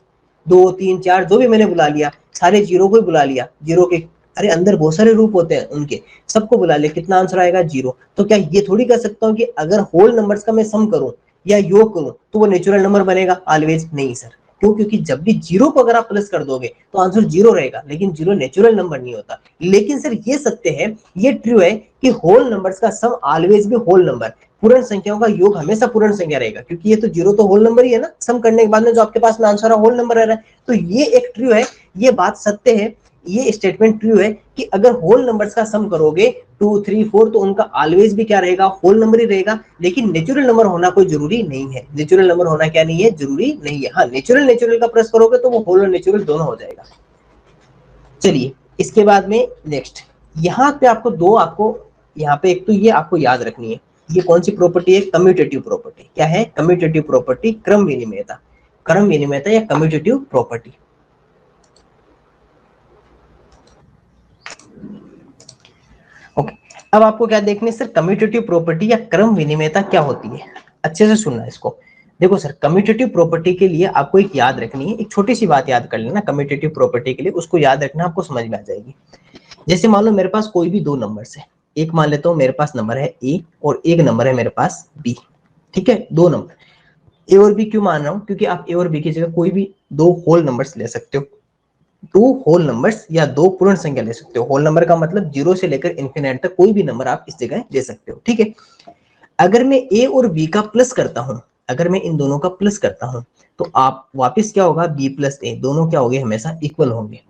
2 3 4 जो भी मैंने बुला लिया, सारे 0 को ही बुला लिया, 0 के, अरे अंदर बहुत सारे रूप होते हैं उनके, सबको बुला लिया, कितना आंसर आएगा, 0। तो क्या ये थोड़ी कर सकता हूँ कि अगर होल नंबर्स का मैं सम करूं या योग करूं तो वो नेचुरल नंबर बनेगा, ऑलवेज नहीं सर। क्यों? क्योंकि जब भी जीरो को अगर आप प्लस कर दोगे तो आंसर जीरो रहेगा, लेकिन जीरो नेचुरल नंबर नहीं होता। लेकिन सर ये सत्य है, ये ट्रू है कि होल नंबर्स का सम ऑलवेज भी होल नंबर, पूर्ण संख्याओं का योग हमेशा पूर्ण संख्या रहेगा, क्योंकि ये तो जीरो तो होल नंबर ही है ना, सम करने के बाद में जो आपके पास में आंसर है होल नंबर रह रहा है। तो ये एक ट्रू है, ये बात सत्य है, ये स्टेटमेंट ट्रू है कि अगर होल नंबर्स का सम करोगे 2 3 4 तो उनका ऑलवेज भी क्या रहेगा, होल नंबर ही रहेगा। लेकिन नेचुरल नंबर होना कोई जरूरी नहीं है, नेचुरल नंबर होना क्या नहीं है, जरूरी नहीं है। हाँ, नेचुरल का प्रेस करोगे तो वो होल और नेचुरल दोनों हो जाएगा। चलिए इसके बाद में नेक्स्ट, यहाँ पे आपको दो, आपको यहाँ पे एक तो ये आपको याद रखनी है, ये कौन सी प्रॉपर्टी है, कम्यूटेटिव प्रॉपर्टी। क्या है? कम्यूटेटिव प्रॉपर्टी, क्रम विनिमयता, क्रम विनिमयता या कम्यूटेटिव प्रॉपर्टी। ओके, अब आपको क्या देखने सर, कम्यूटेटिव प्रॉपर्टी या क्रम विनिमयता क्या होती है। अच्छे से सुनना इसको। देखो सर, कम्यूटेटिव प्रॉपर्टी के लिए आपको एक याद रखनी है, एक छोटी सी बात याद कर लेना कम्यूटेटिव प्रॉपर्टी के लिए, उसको याद रखना, आपको समझ में आ जाएगी। जैसे मान लो मेरे पास कोई भी दो नंबर्स है, एक मान लेता हूँ मेरे पास नंबर है ए और एक नंबर है मेरे पास बी। ठीक है, दो नंबर ए और बी। क्यों मान रहा हूँ? क्योंकि आप ए और बी की जगह कोई भी दो होल नंबर्स ले सकते हो, दो होल नंबर्स या दो पूर्ण संख्या ले सकते हो। होल नंबर का मतलब जीरो से लेकर इन्फिनिट तक कोई भी नंबर आप इस जगह ले सकते हो। ठीक है, अगर मैं ए और बी का प्लस करता हूं, अगर मैं इन दोनों का प्लस करता हूं तो आप वापस क्या होगा, बी प्लस ए, दोनों क्या होंगे, हमेशा इक्वल होंगे।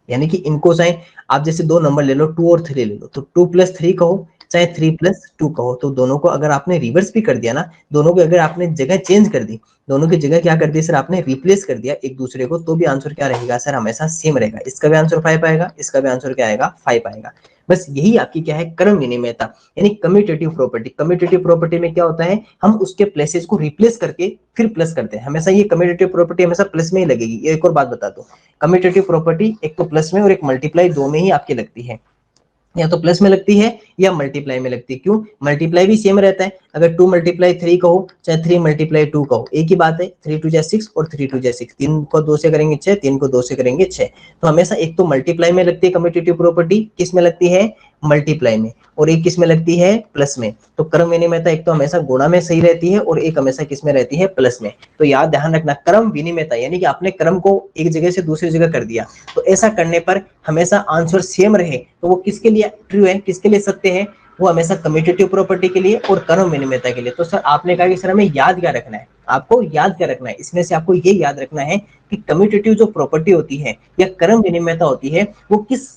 यानी कि इनको चाहे आप जैसे दो नंबर ले लो 2 और 3 ले लो, तो 2 प्लस 3 कहो चाहे 3 प्लस 2 कहो, तो दोनों को अगर आपने रिवर्स भी कर दिया ना, दोनों को अगर आपने जगह चेंज कर दी, दोनों की जगह क्या कर दी सर आपने, रिप्लेस कर दिया एक दूसरे को, तो भी आंसर क्या रहेगा सर, हमेशा सेम रहेगा। इसका भी आंसर 5 आएगा, इसका भी आंसर क्या आएगा, 5 आएगा। बस यही आपकी क्या है, क्रम विनिमयता यानी कम्यूटेटिव प्रॉपर्टी। कम्यूटेटिव प्रॉपर्टी में क्या होता है, हम उसके प्लेसेस को रिप्लेस करके फिर प्लस करते हैं। हमेशा ये कम्यूटेटिव प्रॉपर्टी हमेशा प्लस में ही लगेगी। ये एक और बात बता दो, कम्यूटेटिव प्रॉपर्टी एक तो प्लस में और एक मल्टीप्लाई, दो में ही आपकी लगती है, या तो प्लस में लगती है या मल्टीप्लाई में लगती है। क्यों? मल्टीप्लाई भी सेम रहता है, अगर 2 मल्टीप्लाई 3 कहो चाहे 3 मल्टीप्लाई 2 कहो, एक ही बात है। 3 2 6 और 3 2 6, 3 को 2 से करेंगे 6, 3 को 2 से करेंगे 6। तो हमेशा एक तो मल्टीप्लाई में लगती है कम्यूटेटिव प्रॉपर्टी, किस में लगती है, मल्टीप्लाई में, और एक किस में लगती है, प्लस में। तो क्रम विनिमयता एक तो हमेशा गुणा में सही रहती है और एक हमेशा किस में रहती है, प्लस में। तो याद ध्यान रखना, क्रम विनिमयता यानी कि आपने क्रम को एक जगह से दूसरी जगह कर दिया, तो ऐसा करने पर हमेशा आंसर सेम रहे, तो वो किसके लिए ट्रू है, किसके लिए सत्य है, वो हमेशा कम्यूटेटिव प्रॉपर्टी के लिए और क्रम विनिमयता के लिए। तो सर आपने कहा कि सर हमें याद क्या रखना है, आपको याद क्या रखना है, इसमें से आपको ये याद रखना है कि कम्यूटेटिव जो प्रॉपर्टी होती है या क्रम विनिमयता होती है, वो किस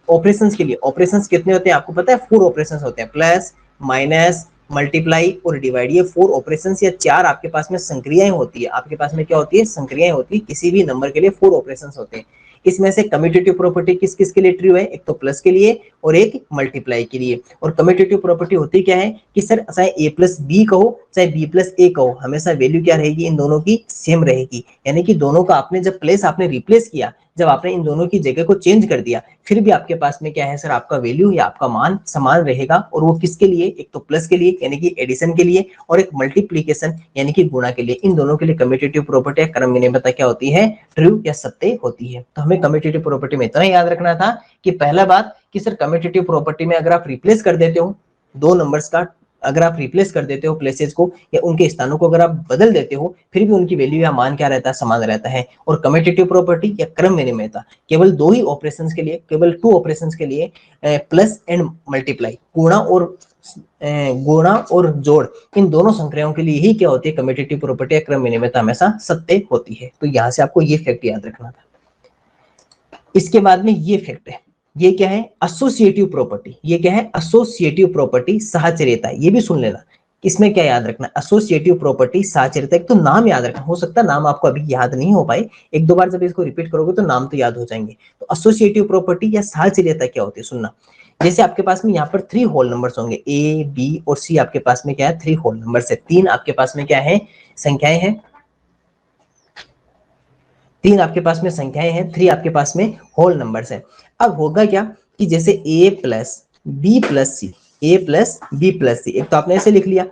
ऑपरेशंस के लिए, ऑपरेशंस कितने होते हैं आपको पता है, 4 ऑपरेशंस होते हैं, प्लस माइनस मल्टीप्लाई और डिवाइड, ये 4 ऑपरेशंस या 4 आपके पास में संक्रियाएं होती है। आपके पास में क्या होती है, संक्रियाएं होती है, किसी भी नंबर के लिए 4 ऑपरेशंस होते हैं। इसमें से कम्यूटेटिव प्रॉपर्टी किस किस के लिए ट्रू है, एक तो प्लस के लिए और एक मल्टीप्लाई के लिए। और कम्यूटेटिव प्रॉपर्टी होती क्या है कि सर चाहे a प्लस बी कहो चाहे b प्लस ए कहो, हमेशा वैल्यू क्या रहेगी, इन दोनों की सेम रहेगी। यानी कि दोनों का आपने जब प्लेस आपने रिप्लेस किया, जब आपने इन दोनों की जगह को चेंज कर दिया, फिर भी आपके पास में क्या है सर, आपका वैल्यू या आपका मान समान रहेगा। और वो किसके लिए, एक तो प्लस के लिए यानी कि एडिशन के लिए, और एक मल्टीप्लीकेशन यानी कि गुणा के लिए। इन दोनों के लिए कम्यूटेटिव प्रॉपर्टी या क्रम विनिमयता क्या होती है, ट्रू या सत्य होती है। तो हमें कम्यूटेटिव प्रॉपर्टी में इतना याद रखना था कि पहला बात कि सर कम्यूटेटिव प्रॉपर्टी में अगर आप रिप्लेस कर देते हो दो नंबर्स का, अगर आप रिप्लेस कर देते हो प्लेसेस को या उनके स्थानों को अगर आप बदल देते हो, फिर भी उनकी वैल्यू या मान क्या रहता है, समान रहता है। और कम्यूटेटिव प्रॉपर्टी या क्रम विनिमयता केवल दो ही ऑपरेशंस के लिए, केवल 2 ऑपरेशंस के लिए, प्लस एंड मल्टीप्लाई, गुणा और जोड़, इन दोनों संक्रियाओं के लिए ही क्या होती है, कम्यूटेटिव प्रॉपर्टी या क्रम विनिमयता हमेशा सत्य होती है। तो यहां से आपको ये फैक्ट याद रखना था। इसके बाद में ये फैक्ट है, ये क्या है, एसोसिएटिव प्रॉपर्टी। ये क्या है, एसोसिएटिव प्रॉपर्टी, साहचर्यता। ये भी सुन लेना, इसमें क्या याद रखना, एसोसिएटिव प्रॉपर्टी साहचर्यता। एक तो नाम याद रखना, हो सकता है नाम आपको अभी याद नहीं हो पाए, एक दो बार जब इसको रिपीट करोगे तो नाम तो याद हो जाएंगे। तो एसोसिएटिव प्रॉपर्टी या साहचर्यता क्या होती है, सुनना। जैसे आपके पास में यहाँ पर 3 होल नंबर्स होंगे, ए बी और सी, आपके पास में क्या है, 3 होल नंबर्स है, 3 आपके पास में क्या है, संख्याएं हैं, 3 आपके पास में संख्याएं हैं, 3 आपके पास में होल नंबर्स हैं। अब होगा क्या कि जैसे a plus B plus C, A plus B plus C, एक तो आपने ऐसे लिख लिया।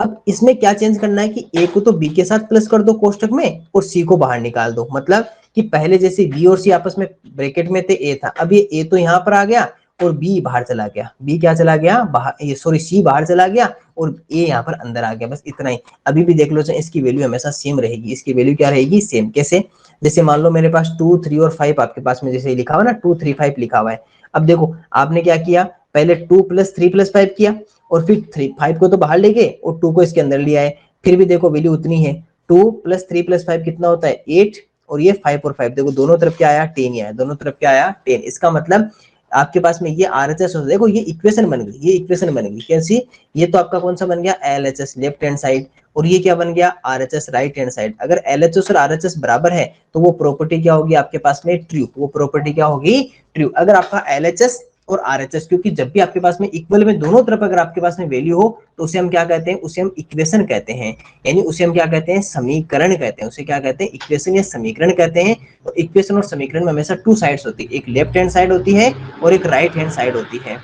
अब इसमें क्या चेंज करना है कि a को तो b के साथ प्लस कर दो कोष्टक में और c को बाहर निकाल दो। मतलब कि पहले जैसे b और c आपस में ब्रैकेट में थे, a था, अब ये a तो यहाँ पर आ गया और b बाहर चला गया, b क्या चला गया बाहर, ये सॉरी c बाहर चला गया और ए यहाँ पर अंदर आ गया, बस इतना ही। अभी भी देख लो, इसकी वैल्यू हमेशा सेम रहेगी, इसकी वैल्यू क्या रहेगी, सेम। कैसे? जैसे मान लो मेरे पास 2, 3 और 5 आपके पास में जैसे लिखा हुआ ना, 2, 3, 5 लिखा हुआ है। अब देखो आपने क्या किया, पहले 2 + 3 + 5 किया, और फिर 5 को तो बाहर ले गए और 2 को इसके अंदर लिया है। फिर भी देखो वैल्यू उतनी है। 2 + 3 + 5 कितना होता है, 8, और ये 5 और 5, देखो दोनों तरफ क्या आया, 10 ही आया, दोनों तरफ क्या आया, 10। इसका मतलब आपके पास में ये RHS हो, देखो ये इक्वेशन बन गई, ये इक्वेशन बन गई कैसी, ये तो आपका कौन सा बन गया, LHS लेफ्ट हैंड साइड, और ये क्या बन गया, RHS राइट हैंड साइड। अगर LHS और RHS बराबर है तो वो प्रॉपर्टी क्या होगी आपके पास में, ट्रू। वो प्रॉपर्टी क्या होगी, ट्रू। अगर आपका LHS और RHS, क्योंकि जब भी आपके पास में इक्वल में दोनों तरफ अगर आपके पास में वैल्यू हो तो उसे हम क्या कहते हैं, उसे हम इक्वेशन कहते हैं, यानी उसे हम क्या कहते हैं, समीकरण कहते हैं। उसे क्या कहते हैं, इक्वेशन या समीकरण कहते हैं। तो इक्वेशन और समीकरण में हमेशा 2 साइड्स होती है, एक लेफ्ट हैंड साइड होती है और एक राइट हैंड साइड होती है।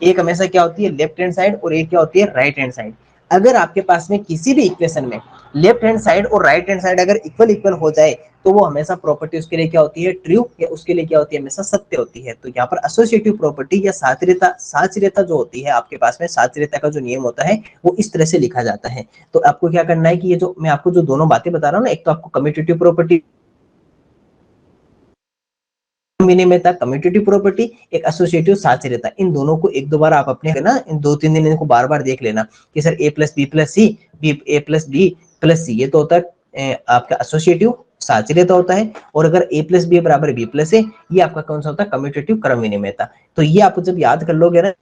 एक हमेशा क्या होती है, लेफ्ट हैंड साइड, और एक क्या होती है, राइट हैंड साइड। अगर आपके पास में किसी भी इक्वेशन में लेफ्ट हैंड साइड और राइट हैंड साइड अगर इक्वल इक्वल हो जाए तो वो हमेशा प्रॉपर्टी उसके लिए क्या होती है, ट्रू, या उसके लिए क्या होती है, हमेशा सत्य होती है। तो यहाँ पर एसोसिएटिव प्रॉपर्टी या साचर्यता जो होती है आपके पास में, साचर्यता का जो नियम होता है वो इस तरह से लिखा जाता है। तो आपको क्या करना है कि ये जो मैं आपको जो दोनों बातें बता रहा हूँ ना, एक तो आपको कम्यूटेटिव प्रॉपर्टी विनिमयता, कम्यूटेटिव प्रॉपर्टी, एक एसोसिएटिव साचर्यता, इन दोनों को एक दो बार आप अपने ना इन 2-3 दिन इनको बार बार देख लेना कि sir A + B + C, A + B + C, ये तो होता है आपका एसोसिएटिव साचर्यता होता है। और अगर A + B = B + A, ये आपका कौन सा होता है, कम्यूटेटिव क्रम विनिमयता। तो ये आप जब याद कर लोगे ना,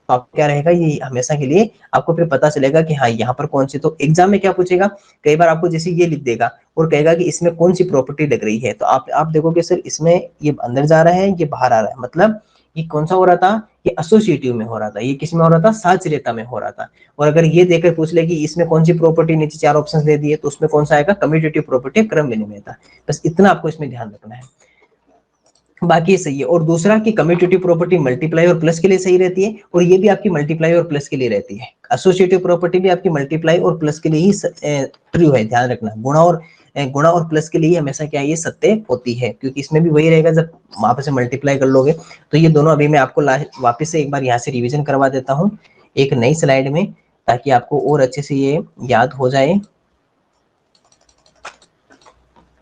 आप क्या रहेगा, ये हमेशा के लिए आपको फिर पता चलेगा कि हाँ यहाँ पर कौन सी। तो एग्जाम में क्या पूछेगा, कई बार आपको जैसे ये लिख देगा और कहेगा कि इसमें कौन सी प्रॉपर्टी लग रही है, तो आप देखोगे सर इसमें ये अंदर जा रहा है, ये बाहर आ रहा है, मतलब ये कौन सा हो रहा था, ये एसोसिएटिव में हो रहा था, ये किस में हो रहा था, साचर्यता में हो रहा था। और अगर ये देकर पूछ ले कि इसमें कौन सी प्रॉपर्टी, नीचे 4 ऑप्शन दे दिए, तो उसमें कौन सा आएगा, कम्यूटेटिव प्रॉपर्टी, क्रम विनिमयता। बस इतना आपको इसमें ध्यान रखना है, बाकी सही है। और दूसरा कि कम्यूटेटिव प्रॉपर्टी मल्टीप्लाई और प्लस के लिए सही रहती है, और ये भी आपकी मल्टीप्लाई और प्लस के लिए रहती है। एसोसिएटिव प्रॉपर्टी भी आपकी मल्टीप्लाई और प्लस के लिए ही ट्रू है, ध्यान रखना। गुणा और प्लस के लिए हमेशा क्या, ये सत्य होती है, क्योंकि इसमें भी वही रहेगा, जब वहां से मल्टीप्लाई कर लोगे। तो ये दोनों अभी मैं आपको वापस से एक बार यहाँ से रिविजन करवा देता हूँ एक नई स्लाइड में, ताकि आपको और अच्छे से ये याद हो जाए।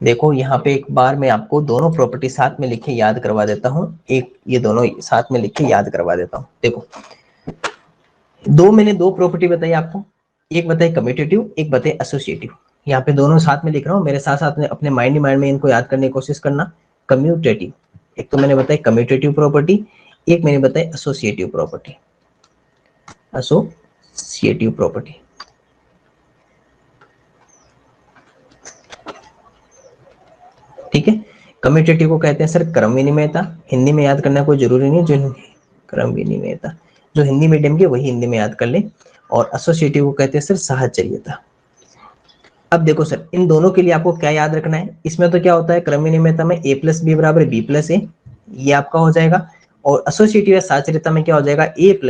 देखो यहाँ पे एक बार मैं आपको दोनों प्रॉपर्टी साथ में लिखे याद करवा देता हूँ, एक ये दोनों साथ में लिखे याद करवा देता हूँ। देखो मैंने दो प्रॉपर्टी बताई आपको, एक बताई कम्यूटेटिव, एक बताई एसोसिएटिव। यहाँ पे दोनों साथ में लिख रहा हूँ, मेरे साथ साथ में अपने माइंड में इनको याद करने की कोशिश करना। कम्यूटेटिव, एक तो मैंने बताई कम्यूटेटिव प्रॉपर्टी, एक मैंने बताई एसोसिएटिव प्रॉपर्टी, एसोसिएटिव प्रॉपर्टी। ठीक है, कम्यूटेटिव को कहते हैं सर क्रम विनिमयता, हिंदी में याद करना कोई जरूरी नहीं, जो क्रम विनिमयता जो हिंदी मीडियम के वही हिंदी में याद कर ले। और एसोसिएटिव को कहते हैं सर साहचर्यता। अब देखो सर इन दोनों के लिए आपको क्या याद रखना है, इसमें तो क्या होता है, क्रम विनिमयता में A + B = B + A, ये आपका हो जाएगा। और एसोसिएटिव या साहचर्यता में क्या हो जाएगा, A +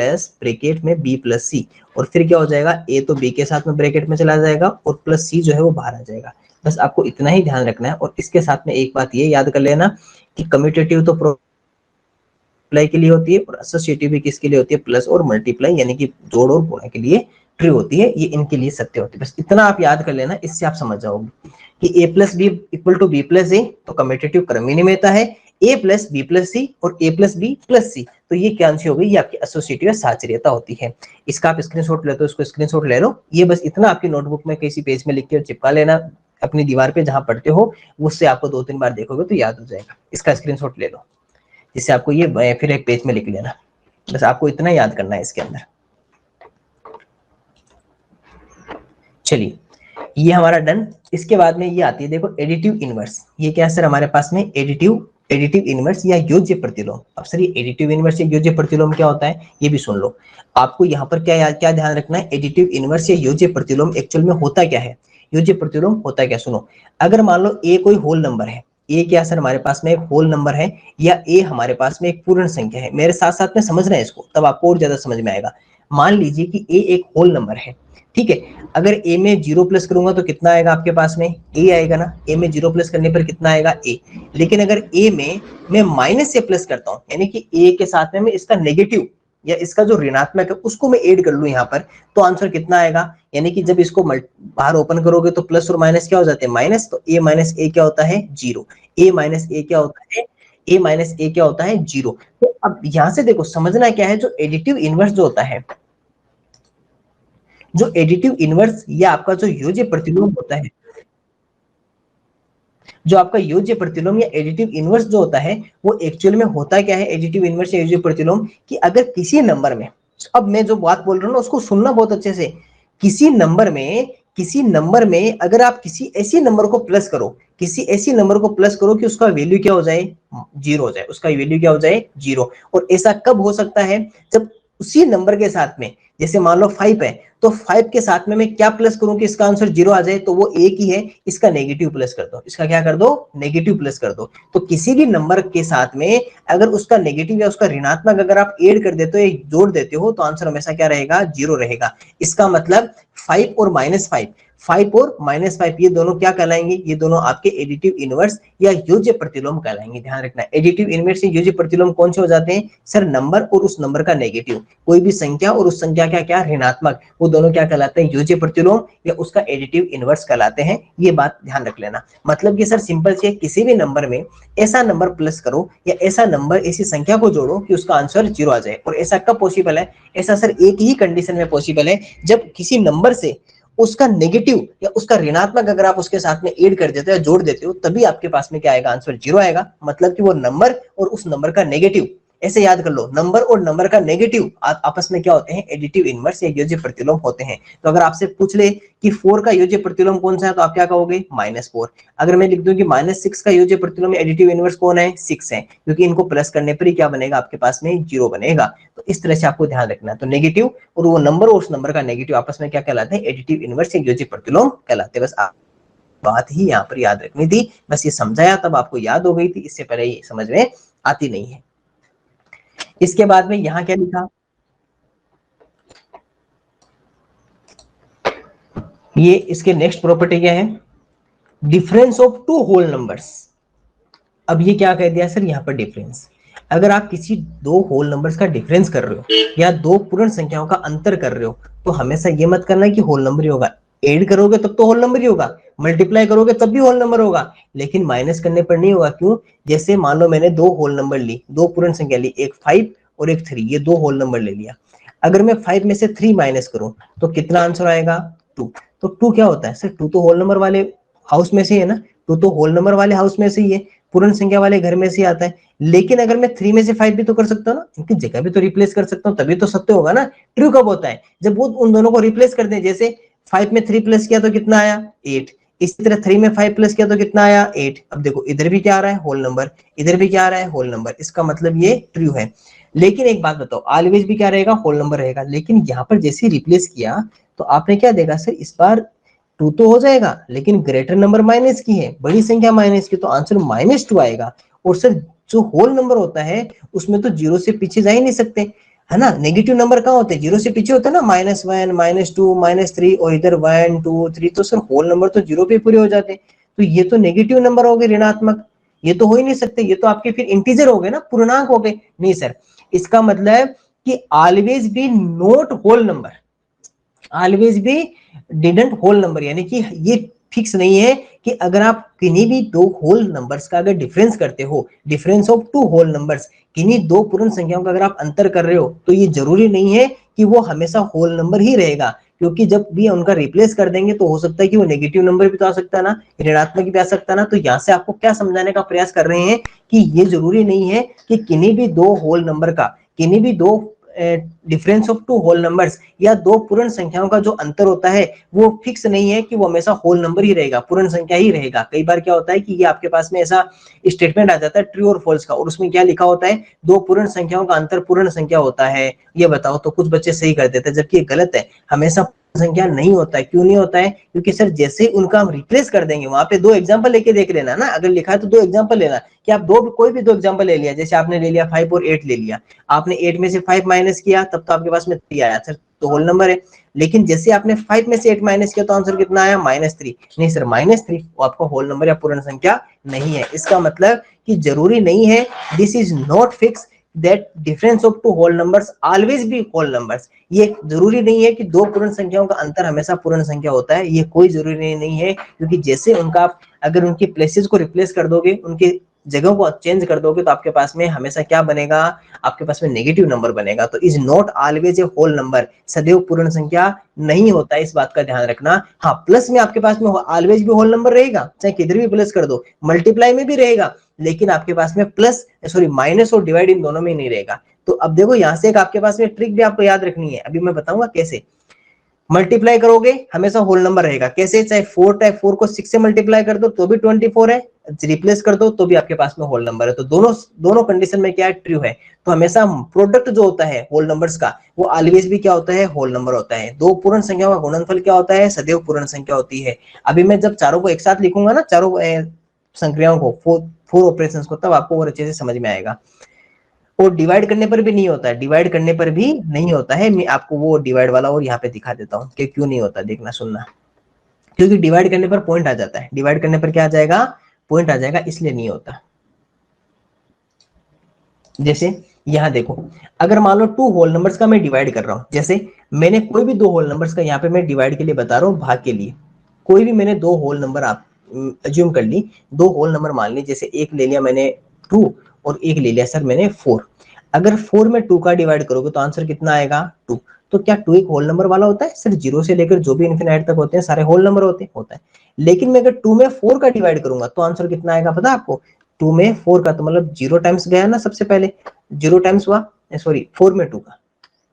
ब्रैकेट में B + C, और फिर क्या हो जाएगा, A तो B के साथ में ब्रैकेट में चला जाएगा और प्लस C जो है वो बाहर आ जाएगा। बस आपको इतना ही ध्यान रखना है। और इसके साथ में एक बात ये याद कर लेना कि कम्यूटेटिव तो मल्टीप्लाई के लिए होती है, और एसोसिएटिव भी किसके लिए होती है, प्लस और मल्टीप्लाई, यानी कि जोड़ और गुणा के लिए ट्रू होती है, ये इनके लिए सत्य होती है। बस इतना आप याद कर लेना, इससे आप समझ जाओगे कि A + B = B + A तो कम्यूटेटिव क्रम विनिमयता है, A + B + C और A + B + C, तो ये क्या हो गई, ये आपकी एसोसिएटिव साचर्यता होती है। इसका आप स्क्रीनशॉट लेते हो, इसको स्क्रीनशॉट ले लो। ये बस इतना आपकी नोटबुक में किसी पेज में लिख के चिपका लेना, अपनी दीवार पे जहां पढ़ते हो, उससे आपको 2-3 बार देखोगे तो याद हो जाएगा। इसका स्क्रीनशॉट ले लो, जिससे आपको ये फिर एक पेज में लिख लेना। बस आपको इतना याद करना है इसके अंदर। चलिए ये हमारा डन। इसके बाद में ये आती है देखो एडिटिव इनवर्स। ये क्या है सर हमारे पास में, एडिटिव इनवर्स या योज्य प्रतिलोम। अब सर ये एडिटिव इनवर्स या योज्य प्रतिलोम क्या होता है, ये भी सुन लो। आपको यहाँ पर क्या ध्यान रखना है, एडिटिव इनवर्स या योज्य प्रतिलोम एक्चुअल में होता क्या है, योज्य प्रतिलोम होता क्या, सुनो। अगर मान लो ए कोई होल नंबर है, ए क्या सर हमारे पास में एक होल नंबर है, या ए हमारे पास में एक पूर्ण संख्या है, मेरे साथ साथ में समझ रहे हैं इसको, तब आपको और ज्यादा समझ में आएगा। मान लीजिए कि ए एक होल नंबर है, ठीक है। अगर ए में 0 प्लस करूंगा तो कितना आएगा आपके पास में, ए आएगा ना। ए में 0 प्लस करने पर कितना आएगा, ए। लेकिन अगर ए में मैं माइनस से प्लस करता हूं, यानी कि ए के साथ में मैं इसका या इसका जो ऋणात्मक है उसको मैं ऐड कर लूं यहाँ पर, तो आंसर कितना आएगा, यानी कि जब इसको बाहर ओपन करोगे तो प्लस और माइनस क्या हो जाते हैं, माइनस, तो a माइनस ए क्या होता है, जीरो। a माइनस ए क्या होता है, a माइनस ए क्या होता है, जीरो। तो अब यहां से देखो समझना क्या है, जो एडिटिव इनवर्स जो होता है, जो एडिटिव इनवर्स या आपका जो योज्य प्रतिलोम होता है, जो आपका योज्य प्रतिलोम या एडिटिव इनवर्स जो होता है, वो एक्चुअल में होता क्या है, एडिटिव इनवर्स या योज्य प्रतिलोम, कि अगर किसी नंबर में, अब मैं जो बात बोल रहा हूँ ना उसको सुनना बहुत अच्छे से, किसी नंबर में अगर आप किसी ऐसी नंबर को प्लस करो, किसी ऐसी नंबर को प्लस करो कि उसका वैल्यू क्या हो जाए, जीरो हो जाए, उसका वैल्यू क्या हो जाए, जीरो। और ऐसा कब हो सकता है, जब उसी नंबर के साथ में, जैसे मान लो 5 है, तो 5 के साथ में मैं क्या प्लस करूं कि इसका आंसर जीरो आ जाए, तो वो एक ही है, इसका नेगेटिव प्लस कर दो, इसका क्या कर दो, नेगेटिव प्लस कर दो। तो किसी भी नंबर के साथ में अगर उसका नेगेटिव या उसका ऋणात्मक अगर आप ऐड कर देते हो या जोड़ देते हो, तो आंसर हमेशा क्या रहेगा, जीरो रहेगा। इसका मतलब 5 और -5, 5 और -5 ये दोनों क्या कहलाएंगे, ये दोनों आपके एडिटिव इनवर्स या योज्य प्रतिलोम कहलाएंगे। ध्यान रखना, एडिटिव इनवर्स या योज्य प्रतिलोम कौन से हो जाते हैं सर, नंबर और उस नंबर का नेगेटिव, कोई भी संख्या और उस संख्या का क्या ऋणात्मक, वो दोनों क्या कहलाते हैं, योज्य प्रतिलोम या उसका एडिटिव इनवर्स कहलाते हैं। ये बात ध्यान रख लेना। मतलब कि सर सिंपल से किसी भी नंबर में ऐसा नंबर प्लस करो या ऐसा नंबर, ऐसी संख्या को जोड़ो कि उसका आंसर जीरो आ जाए। और ऐसा कब पॉसिबल है, ऐसा सर एक ही कंडीशन में पॉसिबल है, जब किसी नंबर से उसका नेगेटिव या उसका ऋणात्मक अगर आप उसके साथ में ऐड कर देते हो या जोड़ देते हो, तभी आपके पास में क्या आएगा, आंसर जीरो आएगा। मतलब कि वो नंबर और उस नंबर का नेगेटिव, ऐसे याद कर लो, नंबर और नंबर का नेगेटिव आपस में क्या होते हैं, एडिटिव इनवर्स या योज्य प्रतिलोम होते हैं। तो अगर आपसे पूछ ले कि 4 का योज्य प्रतिलोम कौन सा है, तो आप क्या कहोगे, -4। अगर मैं लिख दूं कि -6 का योज्य प्रतिलोम या एडिटिव इनवर्स कौन है, 6 है, क्योंकि इनको प्लस करने पर ही क्या बनेगा, आपके पास में जीरो बनेगा। तो इस तरह से आपको ध्यान रखना है। तो नेगेटिव और वो नंबर और उस नंबर का नेगेटिव आपस में क्या कहलाते हैं, एडिटिव इनवर्स या योज्य प्रतिलोम कहलाते हैं। बस बात ही यहाँ पर याद रखनी थी, बस ये समझाया तब आपको याद हो गई थी, इससे पहले ये समझ में आती नहीं है। इसके बाद में यहां क्या लिखा, ये इसके नेक्स्ट प्रॉपर्टी क्या है, difference of two whole numbers. अब ये क्या कह दिया सर, यहाँ पर डिफरेंस, अगर आप किसी दो होल नंबर्स का डिफरेंस कर रहे हो या दो पूर्ण संख्याओं का अंतर कर रहे हो, तो हमेशा ये मत करना कि होल नंबर ही होगा। ऐड करोगे तब तो होल नंबर ही होगा, मल्टीप्लाई करोगे तब भी होल नंबर होगा, लेकिन माइनस करने पर नहीं होगा। क्यों, जैसे मान लो मैंने दो होल नंबर ली, दो पूर्ण संख्या ली, एक 5 और एक 3, ये दो होल नंबर ले लिया। अगर मैं 5 में से 3 माइनस करूं तो कितना आंसर आएगा, 2। तो 2 क्या होता है सर, 2 तो होल नंबर वाले हाउस में से है ना, 2 तो होल नंबर वाले हाउस में से ही है, पूर्ण संख्या वाले घर में से आता है। लेकिन अगर मैं 3 में से 5 भी तो कर सकता हूँ ना, इनकी जगह भी तो रिप्लेस कर सकता हूँ, तभी तो सत्य होगा ना। ट्रू कब होता है, जब वो उन दोनों को रिप्लेस कर दे। जैसे 5 में 3 प्लस किया तो कितना आया, 8। इसी तरह 3 में 5 प्लस किया तो कितना आया, 8। अब देखो इधर भी क्या आ रहा है, होल नंबर, इधर भी क्या आ रहा है, होल नंबर, इसका मतलब ये ट्रू है। लेकिन एक बात बताओ, ऑलवेज भी क्या रहेगा, होल नंबर रहेगा। लेकिन यहाँ पर जैसे रिप्लेस किया तो आपने क्या देखा सर, इस बार 2 तो हो जाएगा, लेकिन ग्रेटर नंबर माइनस की है, बड़ी संख्या माइनस की, तो आंसर -2 आएगा। और सर जो होल नंबर होता है उसमें तो जीरो से पीछे जा ही नहीं सकते, है ना। नेगेटिव नंबर कहाँ होते हैं, जीरो से पीछे होता है ना, -1, -2, -3, और इधर 1, 2, 3, तो सर होल नंबर तो जीरो पे पूरे हो जाते हैं। तो ये तो नेगेटिव नंबर हो गए, ऋणात्मक, ये तो हो ही नहीं सकते, ये तो आपके फिर इंटीजर हो गए ना, पूर्णांक हो गए। नहीं सर, इसका मतलब कि always be not whole number, always be didn't whole number, यानी कि ये फिक्स नहीं है कि अगर आप किन्हीं भी दो होल नंबर्स का अगर डिफरेंस करते हो, difference of two whole numbers, किन्हीं दो पूर्ण संख्याओं का अगर आप अंतर कर रहे हो, तो ये जरूरी नहीं है कि वो हमेशा होल नंबर ही रहेगा। क्योंकि जब भी उनका रिप्लेस कर देंगे तो हो सकता है कि वो नेगेटिव नंबर भी तो आ सकता है ना, ऋणात्मक भी आ सकता है ना। तो यहाँ से आपको क्या समझाने का प्रयास कर रहे हैं कि ये जरूरी नहीं है कि किन्हीं भी दो होल नंबर का, किन्हीं भी दो difference of two whole numbers या दो पूर्ण संख्याओं का जो अंतर होता है वो फिक्स नहीं है कि वो हमेशा होल नंबर ही रहेगा, पूर्ण संख्या ही रहेगा। कई बार क्या होता है कि ये आपके पास में ऐसा स्टेटमेंट आ जाता है ट्रू और फॉल्स का, और उसमें क्या लिखा होता है, दो पूर्ण संख्याओं का अंतर पूर्ण संख्या होता है। ये बताओ, तो कुछ बच्चे सही कर देते हैं, जबकि ये गलत है, हमेशा संख्या नहीं होता है। क्यों नहीं होता है, क्योंकि सर जैसे उनका हम रिप्लेस कर देंगे, वहां पे दो एग्जांपल लेके देख लेना ना, अगर लिखा है तो दो एग्जांपल लेना, कि आप दो कोई भी दो एग्जांपल ले लिया, जैसे आपने ले लिया 5 और 8 ले लिया, आपने 8 में से 5 माइनस किया तब तो आपके पास में 3 आया सर, तो होल नंबर है। लेकिन जैसे आपने 5 में से 8 माइनस किया तो आंसर कितना आया, -3। नहीं सर, -3 वो आपका होल नंबर या पूर्ण संख्या नहीं है। इसका मतलब कि जरूरी नहीं है, this is not fix that difference of two whole numbers always be whole numbers. ये जरूरी नहीं है कि दो पूर्ण संख्याओं का अंतर हमेशा पूर्ण संख्या होता है, ये कोई जरूरी नहीं है, क्योंकि जैसे उनका अगर उनकी प्लेसेस को रिप्लेस कर दोगे, उनके जगहों को चेंज कर दोगे, तो आपके पास में हमेशा क्या बनेगा, आपके पास में नेगेटिव नंबर बनेगा। तो is not always a whole number, सदैव पूर्ण संख्या नहीं होता है, इस बात का ध्यान रखना। हाँ, प्लस में आपके पास में ऑलवेज भी होल नंबर रहेगा, चाहे किधर भी प्लस कर दो, मल्टीप्लाई में भी रहेगा, लेकिन आपके पास में प्लस सॉरी माइनस और डिवाइड इन दोनों में नहीं रहेगा। तो अब देखो यहाँ से एक आपके पास में ट्रिक भी आपको याद रखनी है, अभी मैं बताऊंगा कैसे। मल्टीप्लाई करोगे हमेशा होल नंबर रहेगा, कैसे, चाहे 4 को 6 से मल्टीप्लाई कर दो तो भी 24 है, रिप्लेस कर दो तो भी आपके पास में होल नंबर है। तो दोनों दोनों कंडीशन में क्या है, ट्रू है। तो हमेशा प्रोडक्ट जो होता है होल नंबर्स का, वो ऑलवेज भी क्या होता है, होल नंबर होता है। दो पूर्ण संख्याओं का गुणनफल क्या होता है, सदैव पूर्ण संख्या होती है। अभी मैं जब चारों को एक साथ लिखूंगा ना, चारों संख्याओं को, फोर ऑपरेशन को, तब आपको और अच्छे से समझ में आएगा। और डिवाइड करने पर भी नहीं होता है, डिवाइड करने पर भी नहीं होता है। मैं आपको वो डिवाइड वाला और यहाँ पे दिखा देता हूँ कि क्यों नहीं होता, देखना सुनना। क्योंकि डिवाइड करने पर पॉइंट आ जाता है, डिवाइड करने पर क्या आ जाएगा, पॉइंट आ जाएगा, इसलिए नहीं होता। जैसे यहाँ देखो, अगर मान लो टू होल नंबर्स का मैं डिवाइड कर रहा हूँ, जैसे मैंने कोई भी दो होल नंबर्स का यहाँ पे मैं डिवाइड के लिए बता रहा हूँ, भाग के लिए कोई भी मैंने दो होल नंबर आप अज्यूम कर ली, दो होल नंबर मान ली, जैसे एक ले लिया मैंने 2 और एक ले लिया सर मैंने 4। अगर 4 में 2 का डिवाइड करोगे तो आंसर कितना आएगा, 2। तो क्या 2 एक होल नंबर वाला होता है सर, 0 से लेकर जो भी इन्फिनाइट तक होते हैं सारे होल नंबर होता है। लेकिन मैं अगर 2 में 4 का डिवाइड करूंगा तो आंसर कितना आएगा पता है आपको, 2 में 4 का, तो मतलब 0 टाइम्स गया ना, सबसे पहले 0 टाइम्स हुआ, सॉरी 4 में 2 का,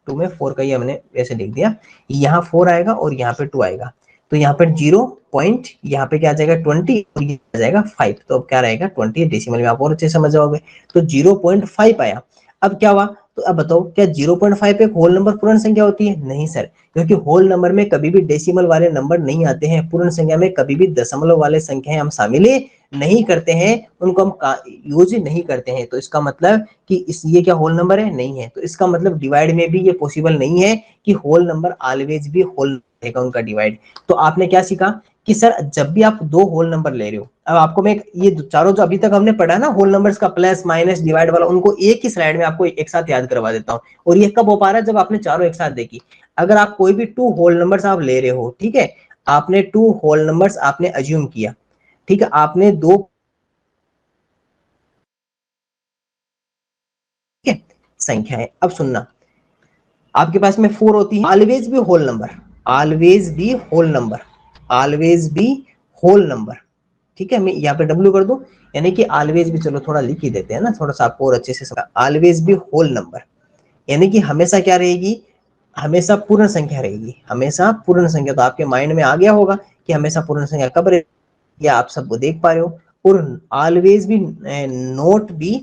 2 में 4 का, ये हमने ऐसे लिख दिया, यहाँ 4 आएगा और यहाँ पे 2 आएगा, तो यहाँ पर 0 पॉइंट, यहाँ पे क्या आ जाएगा 20 और ये आ जाएगा 5, तो अब क्या रहेगा 20, डेसिमल में आप और अच्छे समझ जाओगे। तो 0.5 आया। अब क्या हुआ, तो अब बताओ क्या 0.5 एक होल नंबर पूर्ण संख्या होती है, नहीं सर, क्योंकि होल नंबर में कभी भी डेसिमल वाले नंबर नहीं आते हैं, पूर्ण संख्या में कभी भी दशमलव वाले संख्याएं हम शामिल नहीं करते हैं, उनको हम यूज नहीं करते हैं। तो इसका मतलब कि ये क्या होल नंबर है, नहीं है। तो इसका मतलब डिवाइड में भी ये पॉसिबल नहीं है कि whole number always be whole रहेगा उनका डिवाइड। तो आपने क्या सीखा कि सर जब भी आप दो होल नंबर ले रहे हो, अब आपको मैं ये चारों जो अभी तक हमने पढ़ा ना होल नंबर्स का, प्लस माइनस डिवाइड वाला, उनको एक ही स्लाइड में आपको एक साथ याद करवा देता हूँ। और ये कब हो पा रहा है, जब आपने चारों एक साथ देखी। अगर आप कोई भी टू होल नंबर्स आप ले रहे हो, ठीक है, आपने टू होल नंबर्स आपने अज्यूम किया, ठीक है, आपने दो संख्या है। अब सुनना, आपके पास में 4 होती है, always be whole number, always be whole number, always be whole number, ठीक है। मैं यहाँ पे डब्ल्यू कर दूं, यानी कि ऑलवेज भी, चलो थोड़ा लिख ही देते हैं ना, थोड़ा सा आपको और अच्छे से समझ। ऑलवेज भी होल नंबर यानी कि हमेशा क्या रहेगी, हमेशा पूर्ण संख्या रहेगी, हमेशा पूर्ण संख्या। तो आपके माइंड में आ गया होगा कि हमेशा पूर्ण संख्या कब रहेगी, आप सबको देख पा रहे हो। और always be not be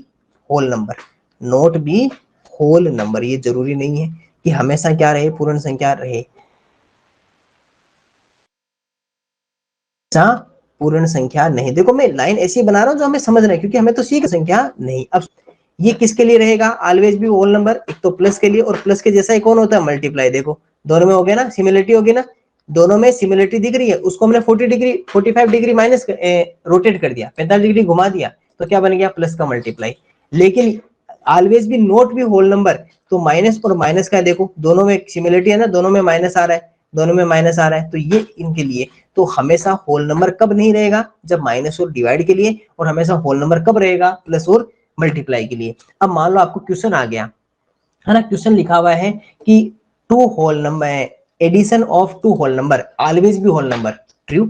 whole number, not be whole number, ये जरूरी नहीं है कि हमेशा क्या रहे, पूर्ण संख्या रहे, पूर्ण संख्या नहीं। देखो मैं लाइन ऐसी बना रहा हूं जो हमें समझ रहे हैं, क्योंकि हमें तो सीख संख्या नहीं। अब ये किसके लिए रहेगा, ऑलवेज भी होल नंबर, एक तो प्लस के लिए, और प्लस के जैसा ही कौन होता है, मल्टीप्लाई। देखो दोनों में हो गया ना, सिमिलरिटी होगी ना, दोनों में सिमिलरिटी दिख रही है, उसको हमने 40 डिग्री 45 डिग्री माइनस रोटेट कर दिया, 45 डिग्री घुमा दिया, तो क्या बन गया, प्लस का मल्टीप्लाई। लेकिन ऑलवेज भी नोट भी होल नंबर, तो माइनस और माइनस का देखो, दोनों में सिमिलरिटी है ना, दोनों में माइनस आ रहा है, दोनों में माइनस आ रहा है, तो ये इनके लिए। तो हमेशा होल नंबर कब नहीं रहेगा, जब माइनस और डिवाइड के लिए, और हमेशा होल नंबर कब रहेगा, प्लस और मल्टीप्लाई के लिए। अब मान लो आपको क्वेश्चन आ गया है ना, क्वेश्चन लिखा हुआ है कि two whole number, addition of two whole number always be whole number, true.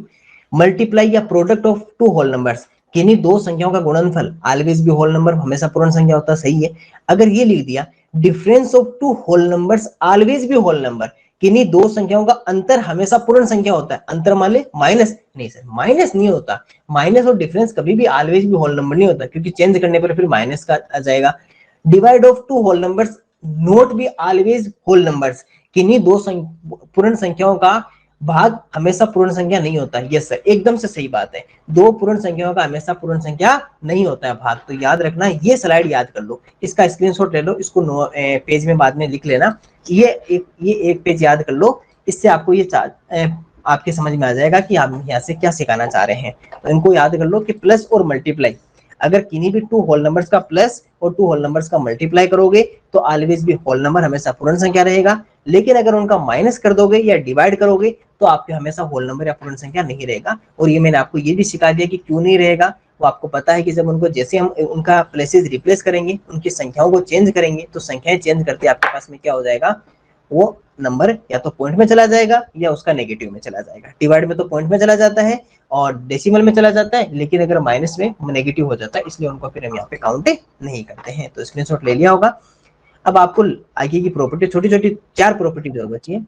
Multiply या product of two whole numbers, किन्हीं दो संख्याओं का गुणनफल ऑलवेज भी होल नंबर, हमेशा पूर्ण संख्या होता है, सही है। अगर ये लिख दिया difference of two whole numbers always be whole number, किन्हीं दो संख्याओं का अंतर हमेशा पूर्ण संख्या होता है, अंतर मान ले माइनस, नहीं सर माइनस नहीं होता, माइनस और डिफरेंस कभी भी ऑलवेज भी होल नंबर नहीं होता, क्योंकि चेंज करने पर फिर माइनस का आ जाएगा। Divide of two whole numbers not be always whole numbers, किन्हीं दो पूर्ण संख्याओं का भाग हमेशा पूर्ण संख्या नहीं होता। यस सर, एकदम से सही बात है, दो पूर्ण संख्याओं का हमेशा पूर्ण संख्या नहीं होता है भाग। तो याद रखना, ये स्लाइड याद कर लो, इसका स्क्रीनशॉट ले लो, इसको पेज में बाद में लिख लेना, ये एक पेज याद कर लो, इससे आपको ये आपके समझ में आ जाएगा कि आप यहाँ से क्या सिखाना चाह रहे हैं। तो इनको याद कर लो कि प्लस और मल्टीप्लाई अगर किन्हीं भी टू होल नंबर्स का प्लस और टू होल नंबर्स का मल्टीप्लाई करोगे तो ऑलवेज भी होल नंबर हमेशा पूर्ण संख्या रहेगा, लेकिन अगर उनका माइनस कर दोगे या डिवाइड करोगे तो आपके हमेशा होल नंबर या पूर्ण संख्या नहीं रहेगा। और ये मैंने आपको ये भी सिखा दिया कि क्यों नहीं रहेगा। वो आपको पता है कि जब उनको जैसे हम उनका प्लेसेस रिप्लेस करेंगे, उनकी संख्याओं को चेंज करेंगे, तो संख्याएं चेंज करते आपके पास में क्या हो जाएगा, वो नंबर या तो पॉइंट में चला जाएगा या उसका नेगेटिव में चला जाएगा। डिवाइड में तो पॉइंट में चला जाता है और डेसिमल में चला जाता है, लेकिन अगर माइनस में नेगेटिव हो जाता है, इसलिए उनको फिर हम यहाँ पे काउंट नहीं करते हैं। तो स्क्रीनशॉट ले लिया होगा। अब आपको आगे की प्रॉपर्टी, छोटी छोटी 4 प्रॉपर्टी जो बची है।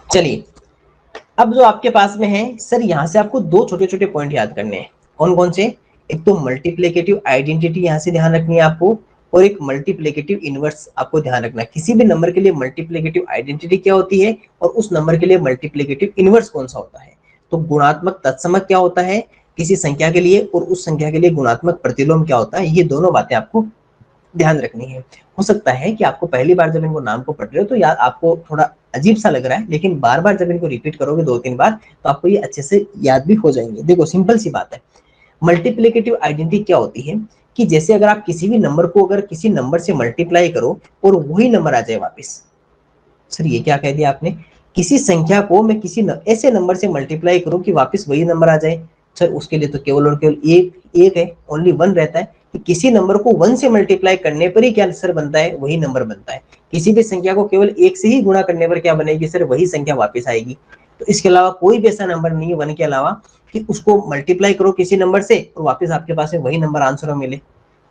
चलिए, अब जो आपके पास में है सर, यहाँ से आपको 2 छोटे छोटे पॉइंट याद करने हैं। कौन कौन से? एक तो मल्टीप्लिकेटिव आइडेंटिटी यहाँ से ध्यान रखनी है आपको, और एक मल्टीप्लिकेटिव इनवर्स आपको ध्यान रखना है। किसी भी नंबर के लिए मल्टीप्लिकेटिव आइडेंटिटी क्या होती है और उस नंबर के लिए मल्टीप्लिकेटिव इनवर्स कौन सा होता है। तो गुणात्मक तत्समक क्या होता है किसी संख्या के लिए, और उस संख्या के लिए गुणात्मक प्रतिलोम क्या होता है। ये दोनों बातें आपको ध्यान रखनी है। हो सकता है कि आपको पहली बार जब इनको नाम को पढ़ रहे हो तो याद आपको थोड़ा अजीब सा लग रहा है, लेकिन बार बार जब इनको रिपीट करोगे 2-3 बार तो आपको ये अच्छे से याद भी हो जाएंगे। देखो, सिंपल सी बात है। मल्टीप्लिकेटिव आइडेंटिटी क्या होती है कि जैसे अगर आप किसी भी नंबर को अगर किसी नंबर से मल्टीप्लाई करो और वही नंबर आ जाए वापस। सर ये क्या कह दिया आपने? किसी संख्या को मैं किसी ऐसे नंबर से मल्टीप्लाई करूं कि वापस वही नंबर आ जाए। सर उसके लिए तो केवल और केवल एक है, ओनली वन रहता है कि किसी नंबर को 1 से मल्टीप्लाई करने पर ही क्या सर बनता है, वही नंबर बनता है। किसी भी संख्या को केवल 1 से ही गुणा करने पर क्या बनेगी सर, वही संख्या वापस आएगी। तो इसके अलावा कोई भी ऐसा नंबर नहीं है 1 के अलावा कि उसको मल्टीप्लाई करो किसी नंबर से और वापस आपके पास में वही नंबर आंसर मिले।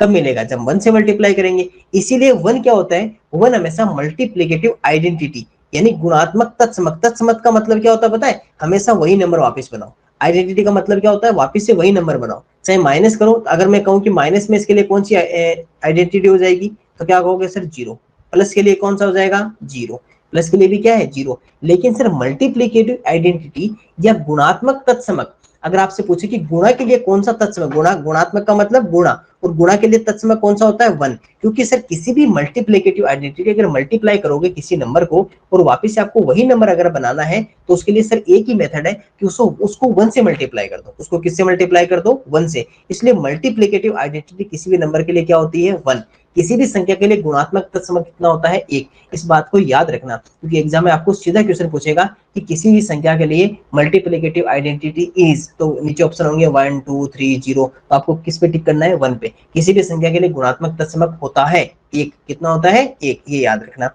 कब मिलेगा? जब 1 से मल्टीप्लाई करेंगे। इसीलिए 1 क्या होता है, 1 हमेशा मल्टीप्लिकेटिव आइडेंटिटी यानी गुणात्मक तत्समक। तत्समक का मतलब क्या होता है पता है? हमेशा वही नंबर वापस बनाओ। आइडेंटिटी का मतलब क्या होता है? वापस से वही नंबर बनाओ। चाहे माइनस करो, अगर मैं कहूं कि माइनस में इसके लिए कौन सी आइडेंटिटी हो जाएगी तो क्या कहोगे सर? 0। प्लस के लिए कौन सा हो जाएगा? 0। प्लस के लिए भी क्या है? 0। लेकिन सर मल्टीप्लिकेटिव आइडेंटिटी या गुणात्मक तत्समक, अगर आपसे पूछे कि गुणा के लिए कौन सा तत्समक, गुणात्मक का मतलब गुणा, और गुणा के लिए तत्समक कौन सा होता है? 1। क्योंकि सर किसी भी मल्टीप्लिकेटिव आइडेंटिटी अगर मल्टीप्लाई करोगे किसी नंबर को और वापस से आपको वही नंबर अगर बनाना है तो उसके लिए सर एक ही मेथड है कि उसको 1 से मल्टीप्लाई कर दो। उसको किससे मल्टीप्लाई कर दो? 1 से। इसलिए मल्टीप्लिकेटिव आइडेंटिटी किसी भी नंबर के लिए क्या होती है? 1। किसी भी संख्या के लिए गुणात्मक तत्समक कितना होता है? 1। इस बात को याद रखना, क्योंकि एग्जाम में आपको सीधा क्वेश्चन पूछेगा कि किसी भी संख्या के लिए मल्टीप्लिकेटिव आइडेंटिटी इज, तो नीचे ऑप्शन होंगे 1 2 3 0, तो आपको किस पे टिक करना है? 1 पे। किसी भी संख्या के लिए गुणात्मक तत्समक होता है 1। कितना होता है? 1। ये याद रखना।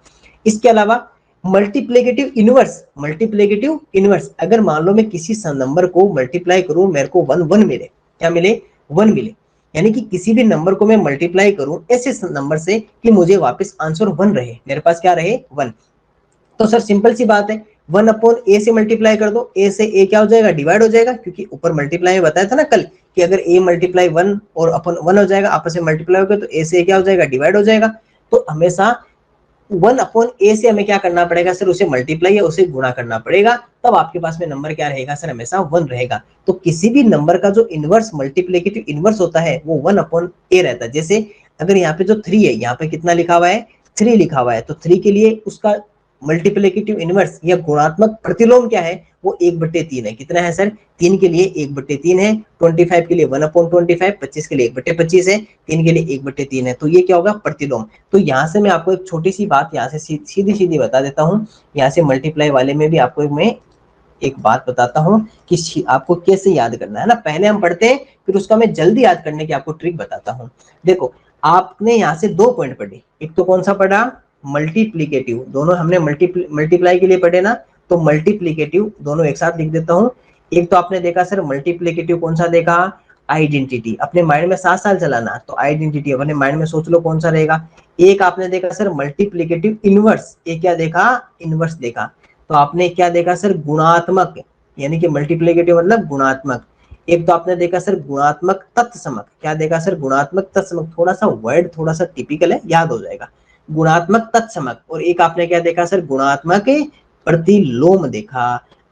इसके अलावा मल्टीप्लिकेटिव इनवर्स, मल्टीप्लिकेटिव इनवर्स, अगर मान लो मैं किसी नंबर को मल्टीप्लाई करूं, मेरे को 1 1 मिले, क्या मिले? 1 मिले। यानी कि किसी भी नंबर को मैं मल्टीप्लाई करूं ऐसे नंबर से कि मुझे वापस आंसर 1 रहे, मेरे पास क्या रहे? 1। तो सर सिंपल सी बात है, 1 अपॉन ए से मल्टीप्लाई कर दो। ए से ए क्या हो जाएगा? डिवाइड हो जाएगा, क्योंकि ऊपर मल्टीप्लाई में बताया था ना कल कि अगर ए मल्टीप्लाई 1 और अपन 1 हो जाएगा, आपस में मल्टीप्लाई होगा तो ए से क्या हो जाएगा? डिवाइड हो जाएगा। तो हमेशा 1 अपॉन ए से हमें क्या करना पड़ेगा सर? उसे मल्टीप्लाई या उसे गुणा करना पड़ेगा, तब आपके पास में नंबर क्या रहेगा सर? हमेशा 1 रहेगा। तो किसी भी नंबर का जो इनवर्स मल्टीप्लिकेटिव इनवर्स होता है वो 1 अपॉन ए रहता है। जैसे अगर यहाँ पे जो 3 है, यहाँ पे कितना लिखा हुआ है? 3 लिखा हुआ है, तो 3 के लिए उसका मल्टीप्लिकेटिव इनवर्स या गुणात्मक प्रतिलोम क्या है? वो 1/3 है। कितना है सर? 3 के लिए 1/3 है, 25 के लिए 1/25, 25 के लिए 1/25 है, 3 के लिए 1/3 है। तो ये क्या होगा? प्रतिलोम। तो यहाँ से मैं आपको एक छोटी सी बात यहाँ से सीधी सीधी बता देता हूँ। यहाँ से मल्टीप्लाई वाले में भी आपको मैं एक बात बताता हूँ कि आपको कैसे याद करना है ना। पहले हम पढ़ते हैं, फिर उसका मैं जल्दी याद करने की आपको ट्रिक बताता हूँ। देखो, आपने यहाँ से 2 पॉइंट पढ़े। एक तो कौन सा पढ़ा? मल्टीप्लिकेटिव। दोनों हमने मल्टीप्लाई के लिए पढ़े ना, तो मल्टीप्लिकेटिव दोनों एक साथ लिख देता हूँ। एक तो आपने देखा सर मल्टीप्लिकेटिव कौन सा देखा? आइडेंटिटी। अपने माइंड में 7 साल चलाना, तो आइडेंटिटी अपने माइंड में सोच लो कौन सा रहेगा। एक आपने देखा सर मल्टीप्लिकेटिव इनवर्स। एक क्या देखा? इनवर्स देखा। तो आपने क्या देखा सर? गुणात्मक, यानी कि मल्टीप्लिकेटिव मतलब गुणात्मक। एक तो आपने देखा सर गुणात्मक तत्समक। क्या देखा सर? गुणात्मक तत्समक। थोड़ा सा वर्ड थोड़ा सा टिपिकल है, याद हो जाएगा। गुणात्मक तत्समक। और एक आपने क्या देखा सर? गुणात्मक प्रतिलोम देखा।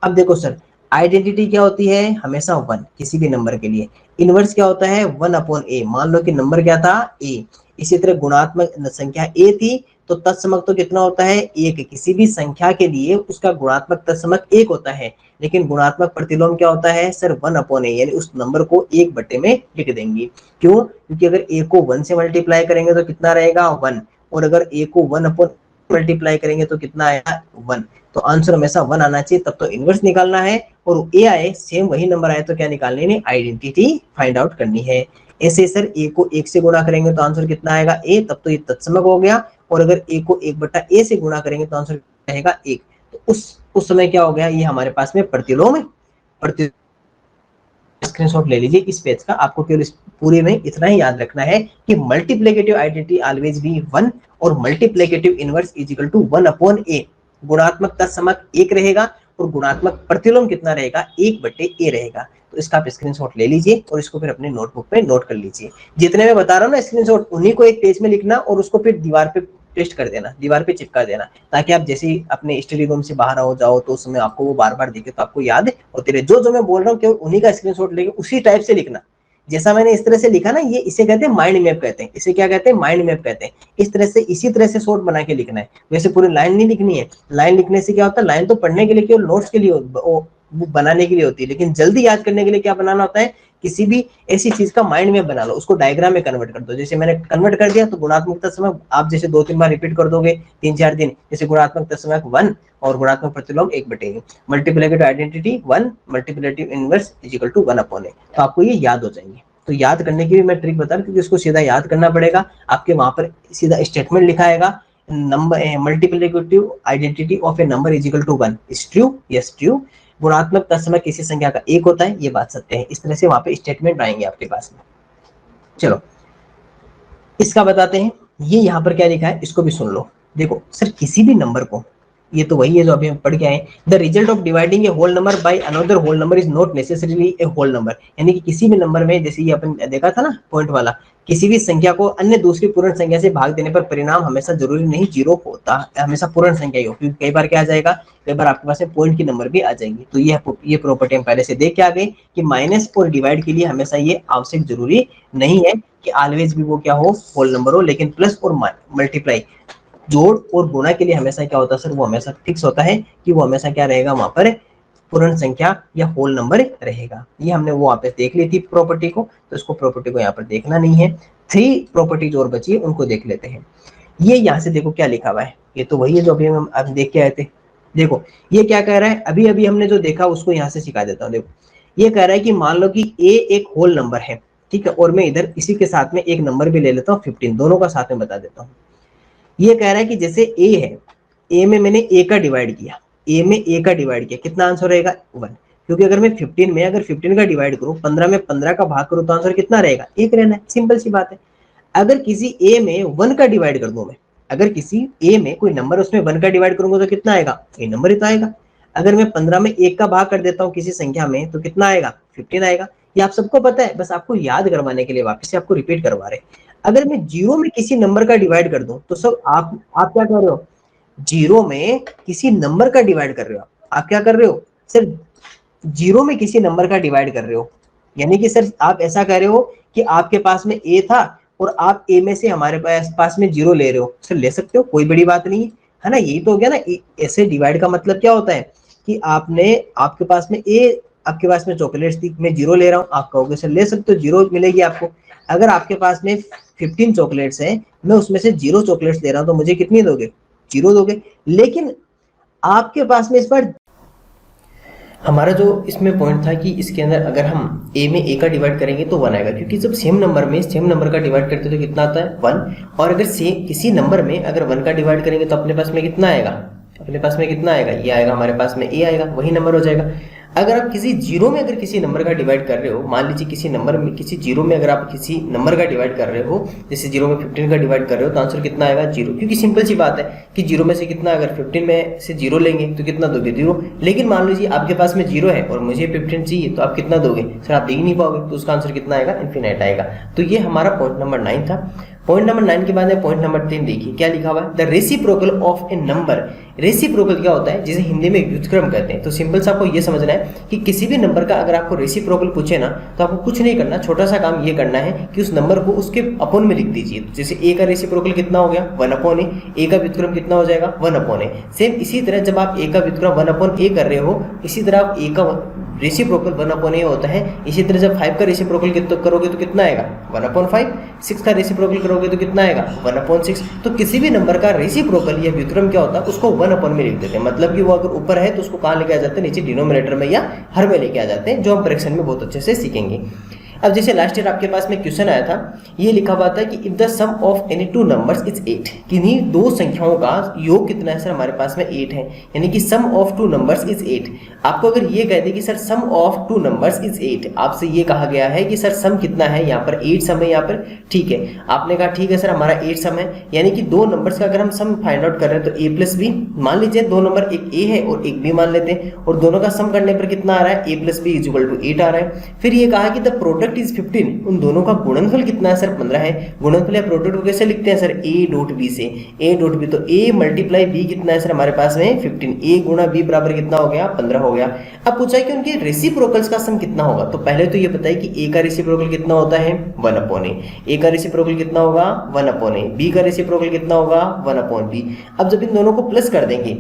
अब देखो सर, आइडेंटिटी क्या होती है? हमेशा 1 किसी भी नंबर के लिए। इनवर्स क्या होता है? 1 अपॉन ए। मान लो कि नंबर क्या था? ए। इसी तरह गुणात्मक संख्या ए थी तो तत्समक तो कितना होता है, एक। किसी भी संख्या के लिए उसका गुणात्मक तत्समक एक होता है, लेकिन गुणात्मक प्रतिलोम क्या होता है सर, 1/a, यानी उस नंबर को 1 में लिख देंगे। क्यों? क्योंकि अगर a को 1 से मल्टीप्लाई करेंगे तो कितना रहेगा 1, और अगर a को 1 मल्टीप्लाई करेंगे तो कितना आएगा 1। तो आंसर हमेशा 1 आना चाहिए, तब तो इनवर्स निकालना है, और a आए सेम वही नंबर आए तो क्या निकालनी है, आइडेंटिटी फाइंड आउट करनी है। ऐसे सर a को 1 से गुणा करेंगे तो आंसर कितना आएगा a, तब तो ये तत्समक हो गया, और अगर a को 1/a से गुणा करेंगे तो आंसर रहेगा 1। तो उस समय क्या हो गया, ये हमारे पास में प्रतिलोम है। स्क्रीनशॉट ले लीजिए इस पेज का। आपको केवल इस पूरे में इतना ही याद रखना है कि मल्टीप्लिकेटिव आइडेंटिटी ऑलवेज बी 1 और multiplicative inverse is equal to 1/a। गुणात्मक तत्समक 1 रहेगा और गुणात्मक प्रतिलोम कितना रहेगा, 1/a रहेगा। तो इसका आप स्क्रीनशॉट ले लीजिए और इसको फिर अपने नोटबुक पे नोट कर लीजिए। जितने मैं बता रहा हूँ ना स्क्रीनशॉट, उन्हीं को एक पेज में लिखना और उसको फिर दीवार पे पेस्ट कर देना, दीवार पे चिपका देना, ताकि आप जैसे ही अपने स्टडी रूम से बाहर आओ जाओ तो उस समय आपको वो बार बार दिखे, तो आपको याद होते रहे। जो जो मैं बोल रहा हूँ केवल उन्हीं का स्क्रीनशॉट लेके उसी टाइप से लिखना, जैसा मैंने इस तरह से लिखा ना, ये इसे कहते हैं माइंड मैप कहते हैं। इसे क्या कहते हैं, माइंड मैप कहते हैं। इस तरह से इसी तरह से शॉर्ट बना के लिखना है, वैसे पूरी लाइन नहीं लिखनी है। लाइन लिखने से क्या होता है, लाइन तो पढ़ने के लिए केवल नोट्स के लिए बुक बनाने के लिए होती है, लेकिन जल्दी याद करने के लिए क्या बनाना होता है, किसी भी ऐसी चीज का माइंड में बना लो, उसको डायग्राम में कन्वर्ट कर दो। जैसे मैंने कन्वर्ट कर दिया तो गुणात्मक तत्समक आप जैसे 2-3 बार रिपीट कर दोगे, 3-4 दिन, जैसे गुणात्मक तत्समक 1 और गुणात्मक प्रतिलोम 1/a, multiplicative identity 1, multiplicative inverse is equal to 1/a। तो आपको ये याद हो जाएंगे। तो याद करने की भी मैं ट्रिक बता रहा हूँ, क्योंकि उसको सीधा याद करना पड़ेगा। आपके वहां पर सीधा स्टेटमेंट लिखा आएगा, number multiplicative identity of a number is equal to 1 is true, yes true. गुणात्मक तत्समक किसी संख्या का 1 होता है, ये बात सत्य है। इस तरह से वहां पे स्टेटमेंट आएंगे आपके पास में। चलो इसका बताते हैं, ये यहाँ पर क्या लिखा है इसको भी सुन लो। देखो सर, किसी भी नंबर को, ये तो वही है जो अभी हम पढ़ के आए, the result of dividing a whole number by another whole number is not necessarily a whole number. यानी कि किसी भी नंबर में, जैसे ये अपन देखा था ना पॉइंट वाला, किसी भी संख्या को अन्य दूसरी पूर्ण संख्या से भाग देने पर परिणाम हमेशा जरूरी नहीं जीरो होता, हमेशा पूर्ण संख्या ही हो, क्योंकि कई बार क्या आ जाएगा, कई बार आपके पास में पॉइंट की नंबर भी आ जाएगी। तो ये प्रॉपर्टी हम पहले से देख के आ गए कि माइनस और डिवाइड के लिए हमेशा ये आवश्यक जरूरी नहीं है कि ऑलवेज भी वो क्या हो, होल नंबर हो, लेकिन प्लस और मल्टीप्लाई, जोड़ और गुणा के लिए हमेशा क्या होता है सर, वो हमेशा फिक्स होता है कि वो हमेशा क्या रहेगा, वहां पर पूर्ण संख्या या होल नंबर रहेगा। ये हमने वो वहां पे देख ली थी प्रॉपर्टी को, तो इसको प्रॉपर्टी को यहाँ पर देखना नहीं है। 3 प्रॉपर्टीज और बची है, उनको देख लेते हैं। ये यहाँ से देखो क्या लिखा हुआ है, ये तो वही है जो अभी हम अब देख के आए थे। देखो ये क्या कह रहा है, अभी अभी हमने जो देखा उसको यहाँ से सिखा देता हूँ। देखो ये कह रहा है कि मान लो कि a एक होल नंबर है, ठीक है, और मैं इधर इसी के साथ में एक नंबर भी ले लेता हूँ 15, दोनों का साथ में बता देता हूँ। ये कह रहा है कि जैसे a है, a में मैंने a का डिवाइड किया, a में a का डिवाइड किया, कितना आंसर रहेगा 1, क्योंकि अगर मैं 15 में अगर 15 का डिवाइड करूं, 15 में 15 का भाग करूं तो आंसर कितना रहेगा, 1 रहना है, सिंपल सी बात है। अगर किसी a में 1 का डिवाइड कर दूं मैं, अगर किसी a में कोई नंबर उसमें 1 का डिवाइड करूंगा तो कितना आएगा, ये नंबर ही तो आएगा। अगर मैं 15 में 1 का भाग कर देता हूँ किसी संख्या में तो कितना आएगा, 15 आएगा। ये आप सबको पता है, बस आपको याद करवाने के लिए वापस से आपको रिपीट करवा रहे हैं। अगर मैं 0 में किसी नंबर का डिवाइड कर दूं तो सब आप क्या कर रहे हो, 0 में किसी नंबर का डिवाइड कर रहे हो। आप क्या कर रहे हो सर, 0 में किसी नंबर का डिवाइड कर रहे हो, यानी कि सर आप ऐसा कह रहे हो कि आपके पास में a था और आप a में से हमारे पास में 0 ले रहे हो। सर ले सकते हो, कोई बड़ी बात नहीं है ना, यही तो हो गया ना। ऐसे डिवाइड का मतलब क्या होता है कि आपके पास में a, आपके पास में चॉकलेट्स थी, मैं 0 ले रहा हूँ, आप कहोगे सर ले सकते हो, 0 मिलेगी आपको। अगर आपके पास में 15 चॉकलेट्स हैं, मैं उसमें से 0 चॉकलेट्स ले रहा हूं तो मुझे कितनी दोगे, 0 दोगे। लेकिन आपके पास में इस बार हमारा जो इसमें पॉइंट था कि इसके अंदर अगर हम a में a का डिवाइड करेंगे तो 1 आएगा, क्योंकि जब सेम नंबर का डिवाइड करते तो कितना आता है 1, और अगर किसी नंबर में अगर 1 का डिवाइड करेंगे तो अपने पास में कितना आएगा, अपने पास में कितना आएगा, ये आएगा, हमारे पास में a आएगा, वही नंबर हो जाएगा। अगर आप किसी 0 में अगर किसी नंबर का डिवाइड कर रहे हो, मान लीजिए किसी 0 में अगर आप किसी नंबर का डिवाइड कर रहे हो, जैसे 0 में 15 का डिवाइड कर रहे हो तो आंसर कितना आएगा 0, क्योंकि सिंपल सी बात है कि 0 में से कितना, अगर 15 में से 0 लेंगे तो कितना दोगे 0। लेकिन मान लीजिए आपके पास में 0 है और मुझे 15 चाहिए, तो आप कितना दोगे सर, आप दे ही नहीं पाओगे, तो उसका आंसर कितना आएगा, इन्फिनाइट आएगा। तो ये हमारा पॉइंट नंबर 9 था। पॉइंट नंबर 9 के बाद है पॉइंट नंबर 3, देखिए क्या लिखा हुआ है, the reciprocal of a number. Reciprocal क्या होता है, जिसे हिंदी में व्युत्क्रम कहते हैं। तो सिंपल सा आपको ये समझना है कि किसी भी नंबर का अगर आपको रेसिप्रोकल पूछे ना, तो आपको कुछ नहीं करना, छोटा सा काम ये करना है कि उस नंबर को उसके अपोन में लिख दीजिए। जैसे ए का रेसिप्रोकल कितना हो गया, 1/a, ए का व्युत्क्रम कितना हो जाएगा, 1/a। सेम इसी तरह जब आप ए का व्युत्क्रम 1/a कर रहे हो, इसी तरह आप ए का रेसिप्रोकल 1/a होता है। इसी तरह जब 5 का रेसिप्रोकल करोगे तो कितना आएगा, 1/5। 6 का रेसिप्रोकल करोगे तो कितना आएगा, 1/6। तो किसी भी नंबर का रेसिप्रोकल या व्युत्क्रम क्या होता है, उसको 1 में लिख देते हैं। मतलब कि वो अगर ऊपर है तो उसको कहाँ लेके आ जाते हैं, नीचे डिनोमिनेटर में या हर में लेके आ जाते हैं, जो हम फ्रैक्शन में बहुत अच्छे से सीखेंगे। अब जैसे लास्ट ईयर आपके पास में क्वेश्चन आया था, ये लिखा हुआ था कि if the sum of any two numbers is 8, किन्हीं दो संख्याओं का योग कितना है सर, हमारे पास में 8 है, यानी कि sum of two numbers is 8। आपको अगर ये कह दे कि sir sum of two numbers is 8, आपसे ये कहा गया है कि सर सम कितना है, यहाँ पर 8 सम है यहाँ पर, ठीक है। आपने कहा ठीक है सर हमारा 8 सम है, यानी कि दो नंबर्स का अगर हम सम फाइंड आउट कर रहे हैं तो a प्लस बी, मान लीजिए दो नंबर, एक a है और एक b मान लेते हैं, और दोनों का सम करने पर कितना आ रहा है, a plus b is equal to 8 आ रहा है। फिर ये कहा कि द प्रोडक्ट इज 15, उन दोनों का गुणनफल कितना है सर, 15 है। गुणनफल या प्रोडक्ट को कैसे लिखते हैं सर, a डॉट b से, a डॉट b, तो a मल्टीप्लाई b कितना है सर हमारे पास में 15, a गुणा b बराबर कितना हो गया, 15 हो गया। अब पूछा है कि उनके रेसिप्रोकल्स का सम कितना होगा, तो पहले तो ये बताइए कि a का रेसिप्रोकल कितना होता है, 1/a, a का रेसिप्रोकल कितना होगा, 1/a, b का रेसिप्रोकल कितना होगा, 1/b। अब जब इन दोनों को प्लस कर देंगे,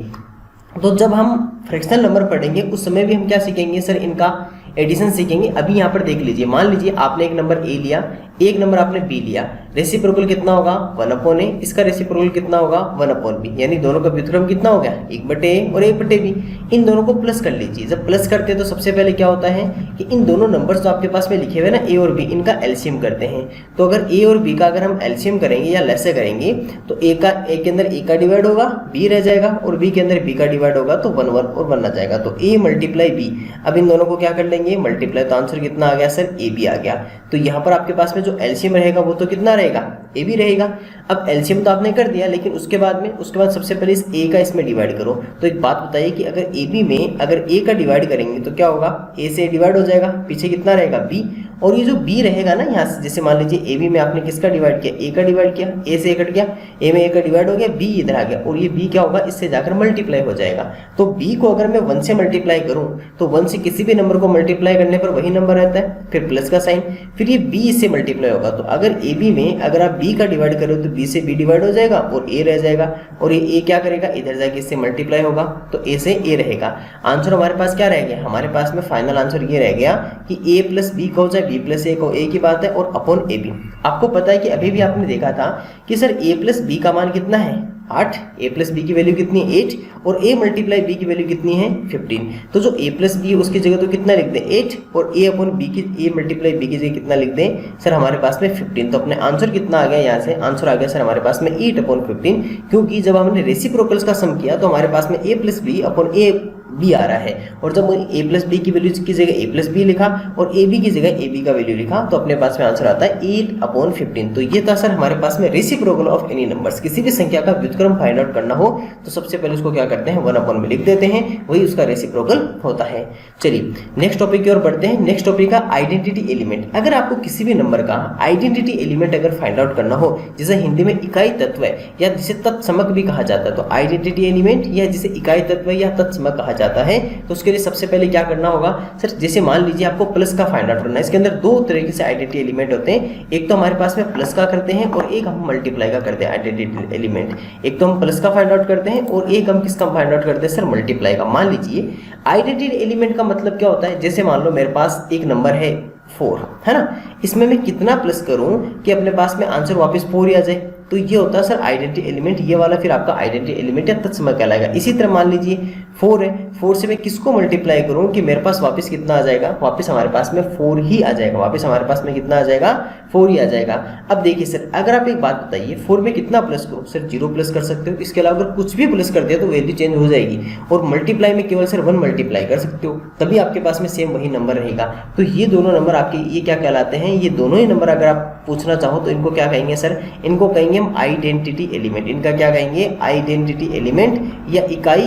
तो जब हम फ्रैक्शनल नंबर पढ़ेंगे उस समय भी हम क्या सीखेंगे सर, इनका एडिशन सीखेंगे। अभी यहाँ पर देख लीजिए, मान लीजिए आपने एक नंबर a लिया, एक नंबर आपने b लिया, रेसिप्रोकल कितना होगा, 1/a, इसका रेसिप्रोकल कितना होगा, 1/b, यानी दोनों का व्युत्क्रम कितना हो गया, 1/a और 1/b। इन दोनों को प्लस कर लीजिए। जब प्लस करते हैं तो सबसे पहले क्या होता है कि इन दोनों नंबर्स जो आपके पास में लिखे हुए ना a और b, इनका एलसीएम करते हैं। तो अगर a और b का अगर हम एलसीएम करेंगे या लेसे करेंगे तो a के अंदर a का डिवाइड होगा, b रह जाएगा, और b के अंदर b का डिवाइड होगा, तो 1 1 और 1 आ जाएगा, तो a मल्टीप्लाई b। अब इन दोनों को क्या कर लेंगे, मल्टीप्लाई, तो आंसर कितना आ गया सर, a b आ गया। तो यहाँ पर आपके पास में जो एलसीएम रहेगा वो तो कितना रहेगा, a b रहेगा। अब एलसीएम तो आपने कर दिया, लेकिन उसके बाद सबसे पहले इस a का इसमें डिवाइड करो। तो एक बात बताइए कि अगर ab में अगर a का डिवाइड करेंगे तो क्या होगा, a से डिवाइड हो जाएगा, पीछे कितना रहेगा, b, और ये जो b रहेगा ना यहाँ से, जैसे मान लीजिए ab में आपने किसका डिवाइड किया, a का डिवाइड किया, a से a कट गया, a में a का डिवाइड हो गया, b इधर आ गया, और ये b क्या होगा, इससे जाकर मल्टीप्लाई हो जाएगा। तो b को अगर मैं 1 से मल्टीप्लाई करूं तो 1 से किसी भी नंबर को मल्टीप्लाई करने पर वही नंबर रहता है, फिर प्लस का साइन, फिर ये b इससे मल्टीप्लाई होगा। तो अगर ab में अगर आप b का डिवाइड करो तो b से b डिवाइड हो जाएगा और a रह जाएगा, और ये a क्या करेगा, इधर जाके इससे मल्टीप्लाई होगा, तो a से a रहेगा। आंसर हमारे पास क्या रह गया, हमारे पास में फाइनल आंसर ये रह गया कि a प्लस b को चाहे b प्लस a को, a की बात है, और अपॉन a b। आपको पता है कि अभी भी आपने देखा था कि सर a प्लस b का मान कितना है, 8, a प्लस बी की वैल्यू कितनी है, 8, और a मल्टीप्लाई b की वैल्यू कितनी है, 15। तो जो a प्लस बी है उसकी जगह तो कितना लिख दें, 8, और a अपॉन b की, a मल्टीप्लाई b की जगह कितना लिख दें सर, हमारे पास में 15। तो अपने आंसर कितना आ गया, यहाँ से आंसर आ गया सर हमारे पास में 8/15, क्योंकि जब हमने रेसिप्रोकल्स का सम किया तो हमारे पास में a plus b upon a b आ रहा है, और जब a प्लस बी की वैल्यू की जगह a प्लस बी लिखा और a b की जगह a b का वैल्यू लिखा, तो अपने पास में आंसर आता है 8/15। तो ये था सर हमारे पास में रेसिप्रोकल ऑफ एनी नंबर्स। किसी भी संख्या का व्युत्क्रम फाइंड आउट करना हो तो सबसे पहले उसको क्या करते हैं, 1/, में लिख देते हैं, वही उसका रेसिप्रोकल होता है। चलिए नेक्स्ट टॉपिक की ओर बढ़ते हैं। नेक्स्ट टॉपिक का आइडेंटिटी एलिमेंट। अगर आपको किसी भी नंबर का आइडेंटिटी एलिमेंट अगर फाइंड आउट करना हो, जिसे हिंदी में इकाई तत्व है या जिसे तत्समक भी कहा जाता है, तो आइडेंटिटी एलिमेंट या जिसे इकाई तत्व या तत्समक कहा जाता है, तो उसके लिए सबसे पहले क्या करना होगा सर, जैसे मान लीजिए आपको प्लस का फाइंड आउट करना है। इसके अंदर दो तरीके से आइडेंटिटी एलिमेंट होते हैं, एक तो हमारे पास में प्लस का करते हैं और एक हम मल्टीप्लाई का करते हैं आइडेंटिटी एलिमेंट। एक तो हम प्लस का फाइंड आउट करते हैं और एक हम किसका फाइंड आउट करते हैं सर, मल्टीप्लाई का। मान लीजिए आइडेंटिटी एलिमेंट का मतलब क्या होता है, जैसे मान लो मेरे पास एक नंबर है 4, है ना, इसमें मैं कितना प्लस करूं कि अपने पास में आंसर वापस 4 ही आ जाए, तो ये होता है सर आइडेंटिटी एलिमेंट। ये वाला फिर आपका आइडेंटिटी एलिमेंट या तत्समक कहलाएगा। इसी तरह मान लीजिए 4 है, 4 से मैं किसको मल्टीप्लाई करूं कि मेरे पास वापस कितना आ जाएगा, वापस हमारे पास में 4 ही आ जाएगा, वापस हमारे पास में कितना आ जाएगा, 4 ही आ जाएगा। अब देखिए सर, अगर आप एक बात बताइए 4 में कितना प्लस करूं सर, 0 प्लस कर सकते हो, इसके अलावा अगर कुछ भी प्लस कर दिया तो वैल्यू चेंज हो जाएगी, और मल्टीप्लाई में केवल सर 1 मल्टीप्लाई कर सकते हो, तभी आपके पास में सेम वही नंबर रहेगा। तो ये दोनों नंबर आपके ये क्या कहलाते हैं, ये दोनों ही नंबर अगर आप पूछना चाहो तो इनको क्या कहेंगे सर, इनको कहेंगे कहेंगे हम आइडेंटिटी एलिमेंट, इनका क्या कहेंगे आइडेंटिटी एलिमेंट या इकाई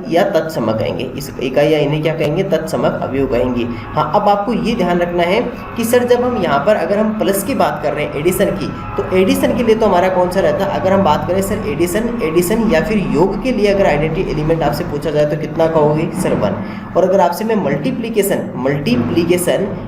या तत्समक कहेंगे, इस इकाई या इन्हें क्या कहेंगे तत्समक अवयव कहेंगे। हाँ, अब आपको ये ध्यान रखना है कि सर जब हम यहाँ पर अगर हम प्लस की बात कर रहे हैं एडिशन की, तो एडिशन के लिए तो हमारा कौन सा रहता है, अगर हम बात करें सर एडिशन या फिर योग के लिए अगर आइडेंटिटी एलिमेंट आपसे पूछा जाए तो कितना कहोगे सर 1। और अगर आपसे मैं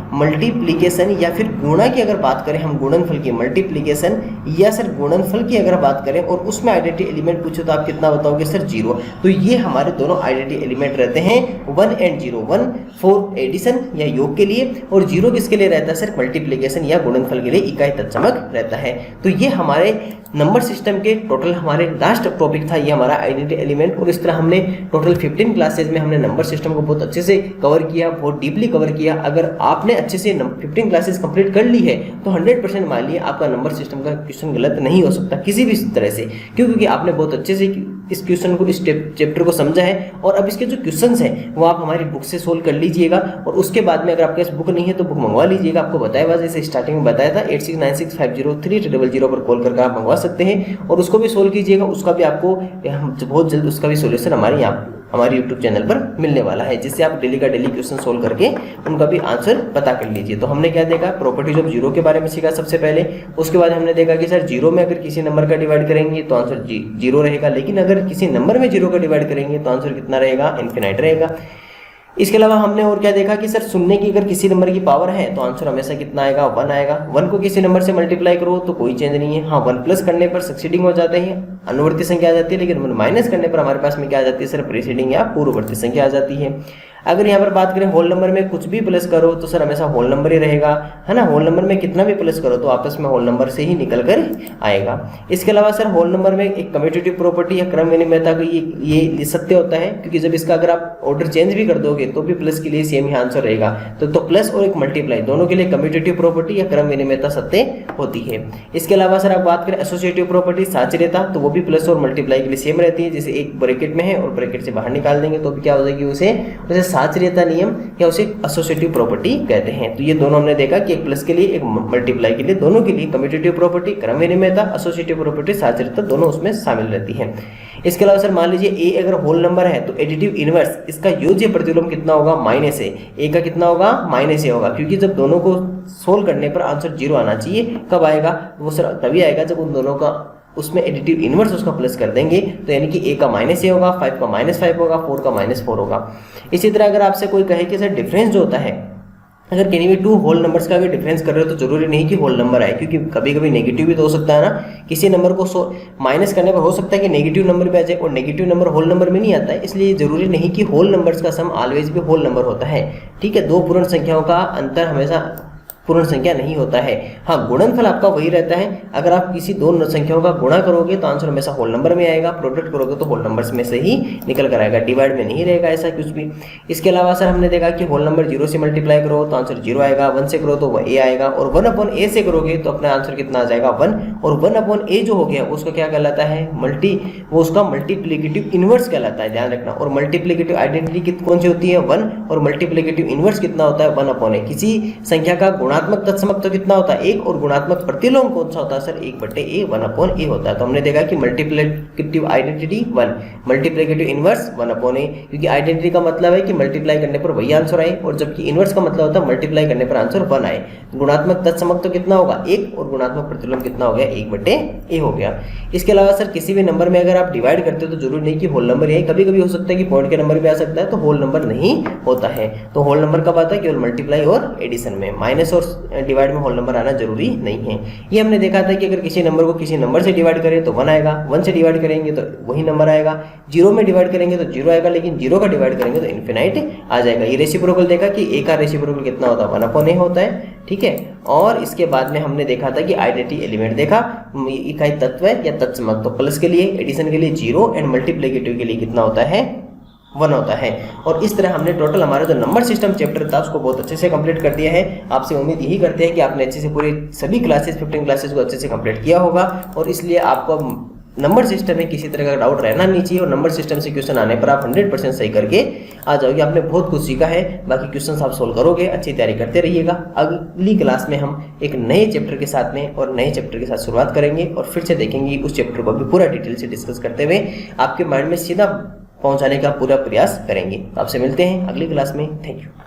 मल्टीप्लीकेशन या फिर गुणा की अगर बात करें, हम गुणनफल की मल्टीप्लीकेशन या सर गुणनफल की अगर बात करें और उसमें आइडेंटिटी एलिमेंट पूछे तो आप कितना बताओगे सर 0। तो ये हमारे दोनों आइडेंटिटी एलिमेंट रहते हैं 1 एंड 0, 1 फॉर एडिशन या योग के लिए और 0 किसके लिए रहता है सर मल्टीप्लीकेशन या गुणनफल के लिए इकाई तत्समक रहता है। तो ये हमारे नंबर सिस्टम के टोटल हमारे लास्ट टॉपिक था, ये हमारा आइडेंटिटी एलिमेंट। और इस तरह हमने टोटल 15 क्लासेज में हमने नंबर सिस्टम को बहुत अच्छे से कवर किया, बहुत डीपली कवर किया। अगर आपने अच्छे से 15 क्लासेज कंप्लीट कर ली है तो 100% मान लिया आपका नंबर सिस्टम का क्वेश्चन गलत नहीं हो सकता किसी भी तरह से, क्योंकि आपने बहुत अच्छे से इस क्वेश्चन को, इस चैप्टर को समझा है। और अब इसके जो क्वेश्चंस हैं वो आप हमारी बुक से सोल्व कर लीजिएगा और उसके बाद में अगर आपके पास बुक नहीं है तो बुक मंगवा लीजिएगा। आपको बताया हुआ जैसे स्टार्टिंग में बताया था 8696503000 पर कॉल करके आप मंगवा सकते हैं और उसको भी सोल्व कीजिएगा। उसका भी आपको बहुत जल्द उसका भी सोल्यूशन हमारे यूट्यूब चैनल पर मिलने वाला है, जिससे आप डेली का डेली क्वेश्चन सोल्व करके उनका भी आंसर पता कर लीजिए। तो हमने क्या देखा, प्रॉपर्टीज ऑफ जीरो के बारे में सीखा सबसे पहले। उसके बाद हमने देखा कि सर जीरो में अगर किसी नंबर का डिवाइड करेंगे तो आंसर जीरो रहेगा, लेकिन अगर किसी नंबर में जीरो का डिवाइड करेंगे तो आंसर कितना रहेगा, इनफिनाइट रहेगा। इसके अलावा हमने और क्या देखा कि सर शून्य की अगर किसी नंबर की पावर है तो आंसर हमेशा कितना आएगा, 1 आएगा। 1 को किसी नंबर से मल्टीप्लाई करो तो कोई चेंज नहीं है। हाँ, 1 प्लस करने पर सक्सीडिंग हो जाते हैं, अनुवर्ती संख्या आ जाती है, लेकिन 1 माइनस करने पर हमारे पास में क्या आ जाती है सर, प्रीसीडिंग या पूर्ववर्ती संख्या आ जाती है। अगर यहाँ पर बात करें होल नंबर में कुछ भी प्लस करो तो सर हमेशा होल नंबर ही रहेगा, है ना। होल नंबर में कितना भी प्लस करो तो आपस में होल नंबर से ही निकल कर आएगा। इसके अलावा सर होल नंबर में एक कम्यूटेटिव प्रॉपर्टी या क्रम विनिमयता का ये सत्य होता है, क्योंकि जब इसका अगर आप ऑर्डर चेंज भी कर दोगे तो भी प्लस के लिए सेम ही आंसर रहेगा। तो प्लस और एक मल्टीप्लाई दोनों के लिए कम्यूटेटिव प्रॉपर्टी या क्रम विनिमयता सत्य होती है। इसके अलावा सर आप बात करें एसोसिएटिव प्रॉपर्टी साचर्यता, तो वो भी प्लस और मल्टीप्लाई के लिए सेम रहती है। जैसे एक ब्रैकेट में है और ब्रैकेट से बाहर निकाल देंगे तो भी क्या हो जाएगी, उसे साचर्यता नियम या उसे एसोसिएटिव प्रॉपर्टी कहते हैं। तो ये दोनों हमने देखा कि एक प्लस के लिए एक मल्टीप्लाई के लिए, दोनों के लिए कम्यूटेटिव प्रॉपर्टी, क्रम विनिमयता, एसोसिएटिव प्रॉपर्टी, साचर्यता दोनों उसमें शामिल रहती है। इसके अलावा सर मान लीजिए ए अगर होल नंबर है तो एडिटिव इनवर्स इसका योज्य प्रतिलोम कितना होगा, माइनस ए का कितना होगा, माइनस ए होगा, क्योंकि जब दोनों को सोल्व करने पर आंसर 0 आना चाहिए। कब आएगा वो सर तभी आएगा जब उन दोनों का उसमें एडिटिव इनवर्स उसका प्लस कर देंगे, तो यानी कि ए का माइनस ए होगा, 5 का -5 होगा, 4 का -4 होगा। इसी तरह अगर आपसे कोई कहे कि सर डिफरेंस जो होता है, अगर कहीं भी 2 होल नंबर्स का अगर डिफरेंस कर रहे हो तो जरूरी नहीं कि होल नंबर आए, क्योंकि कभी कभी नेगेटिव भी तो हो सकता है ना। किसी नंबर को माइनस करने पर हो सकता है कि नेगेटिव नंबर भी आ जाए, और नेगेटिव नंबर होल नंबर में नहीं आता है, इसलिए जरूरी नहीं कि होल नंबर्स का सम ऑलवेज भी होल नंबर होता है। ठीक है, 2 पूर्ण संख्याओं का अंतर हमेशा पूर्ण संख्या नहीं होता है। हाँ, गुणनफल आपका वही रहता है। अगर आप किसी 2 संख्याओं का गुणा करोगे तो आंसर हमेशा होल नंबर में आएगा, प्रोडक्ट करोगे तो होल नंबर्स में से ही निकल कर आएगा, डिवाइड में नहीं रहेगा ऐसा कुछ भी। इसके अलावा सर हमने देखा कि होल नंबर 0 से मल्टीप्लाई करो तो आंसर 0 आएगा, 1 से करो तो वह ए आएगा, और 1/a से करोगे तो अपना आंसर कितना आ जाएगा, 1। और 1/a जो हो गया उसका क्या कहलाता है, वो उसका मल्टीप्लिकेटिव इनवर्स कहलाता है, ध्यान रखना। और मल्टीप्लिकेटिव आइडेंटिटी कौन सी होती है, 1, और मल्टीप्लिकेटिव इनवर्स कितना होता है, 1/a। किसी संख्या का गुणात्मक तत्समक तो कितना होता है, 1, और गुणात्मक प्रतिलोम कौन सा होता है सर, 1/a, 1/a होता है। तो हमने देखा कि multiplicative identity 1, multiplicative inverse 1/a, क्योंकि आइडेंटिटी का मतलब है कि मल्टीप्लाई करने पर वही आंसर आए, और जबकि इनवर्स का मतलब होता है मल्टीप्लाई करने पर आंसर 1 आए। गुणात्मक तत्समक तो कितना होगा, 1, और गुणात्मक प्रतिलोम कितना हो गया, 1/a हो गया। इसके अलावा सर किसी भी नंबर में अगर आप डिवाइड करते हो तो जरूरी नहीं कि होल नंबर ही, कभी कभी हो सकता है कि पॉइंट के नंबर भी आ सकता है, तो होल नंबर नहीं होता है। तो होल नंबर कब आता है, केवल मल्टीप्लाई और एडिशन में, माइनस और डिवाइड में होल नंबर आना जरूरी नहीं है। ये हमने देखा था कि अगर किसी नंबर को किसी नंबर से डिवाइड करें तो 1 आएगा, 1 से डिवाइड करेंगे तो वही नंबर आएगा, 0 में डिवाइड करेंगे तो 0 आएगा, लेकिन 0 का डिवाइड करेंगे तो इनफिनाइट आ जाएगा। ये रेसिप्रोकल देखा कि ए का रेसिप्रोकल कितना होता है, 1/a होता है। ठीक है, और इसके बाद में हमने देखा था कि आइडेंटिटी एलिमेंट देखा, इकाई तत्व या तत्समक, तो प्लस के लिए, एडिशन के लिए 0, एंड मल्टीप्लिकेटिव के लिए कितना होता है, 1 होता है। और इस तरह हमने टोटल हमारा जो नंबर सिस्टम चैप्टर था उसको बहुत अच्छे से कंप्लीट कर दिया है। आपसे उम्मीद यही करते हैं कि आपने अच्छे से पूरे सभी क्लासेस 15 क्लासेस को अच्छे से कंप्लीट किया होगा, और इसलिए आपको नंबर सिस्टम में किसी तरह का डाउट रहना नहीं चाहिए और नंबर सिस्टम से क्वेश्चन आने पर आप 100% सही करके आ जाओगे। आपने बहुत कुछ सीखा है, बाकी क्वेश्चन आप सोल्व करोगे, अच्छी तैयारी करते रहिएगा। अगली क्लास में हम एक नए चैप्टर के साथ में और नए चैप्टर के साथ शुरुआत करेंगे और फिर से देखेंगे उस चैप्टर को भी पूरा डिटेल से डिस्कस करते हुए आपके माइंड में सीधा पहुंचाने का पूरा प्रयास करेंगे। आपसे मिलते हैं अगली क्लास में। Thank you.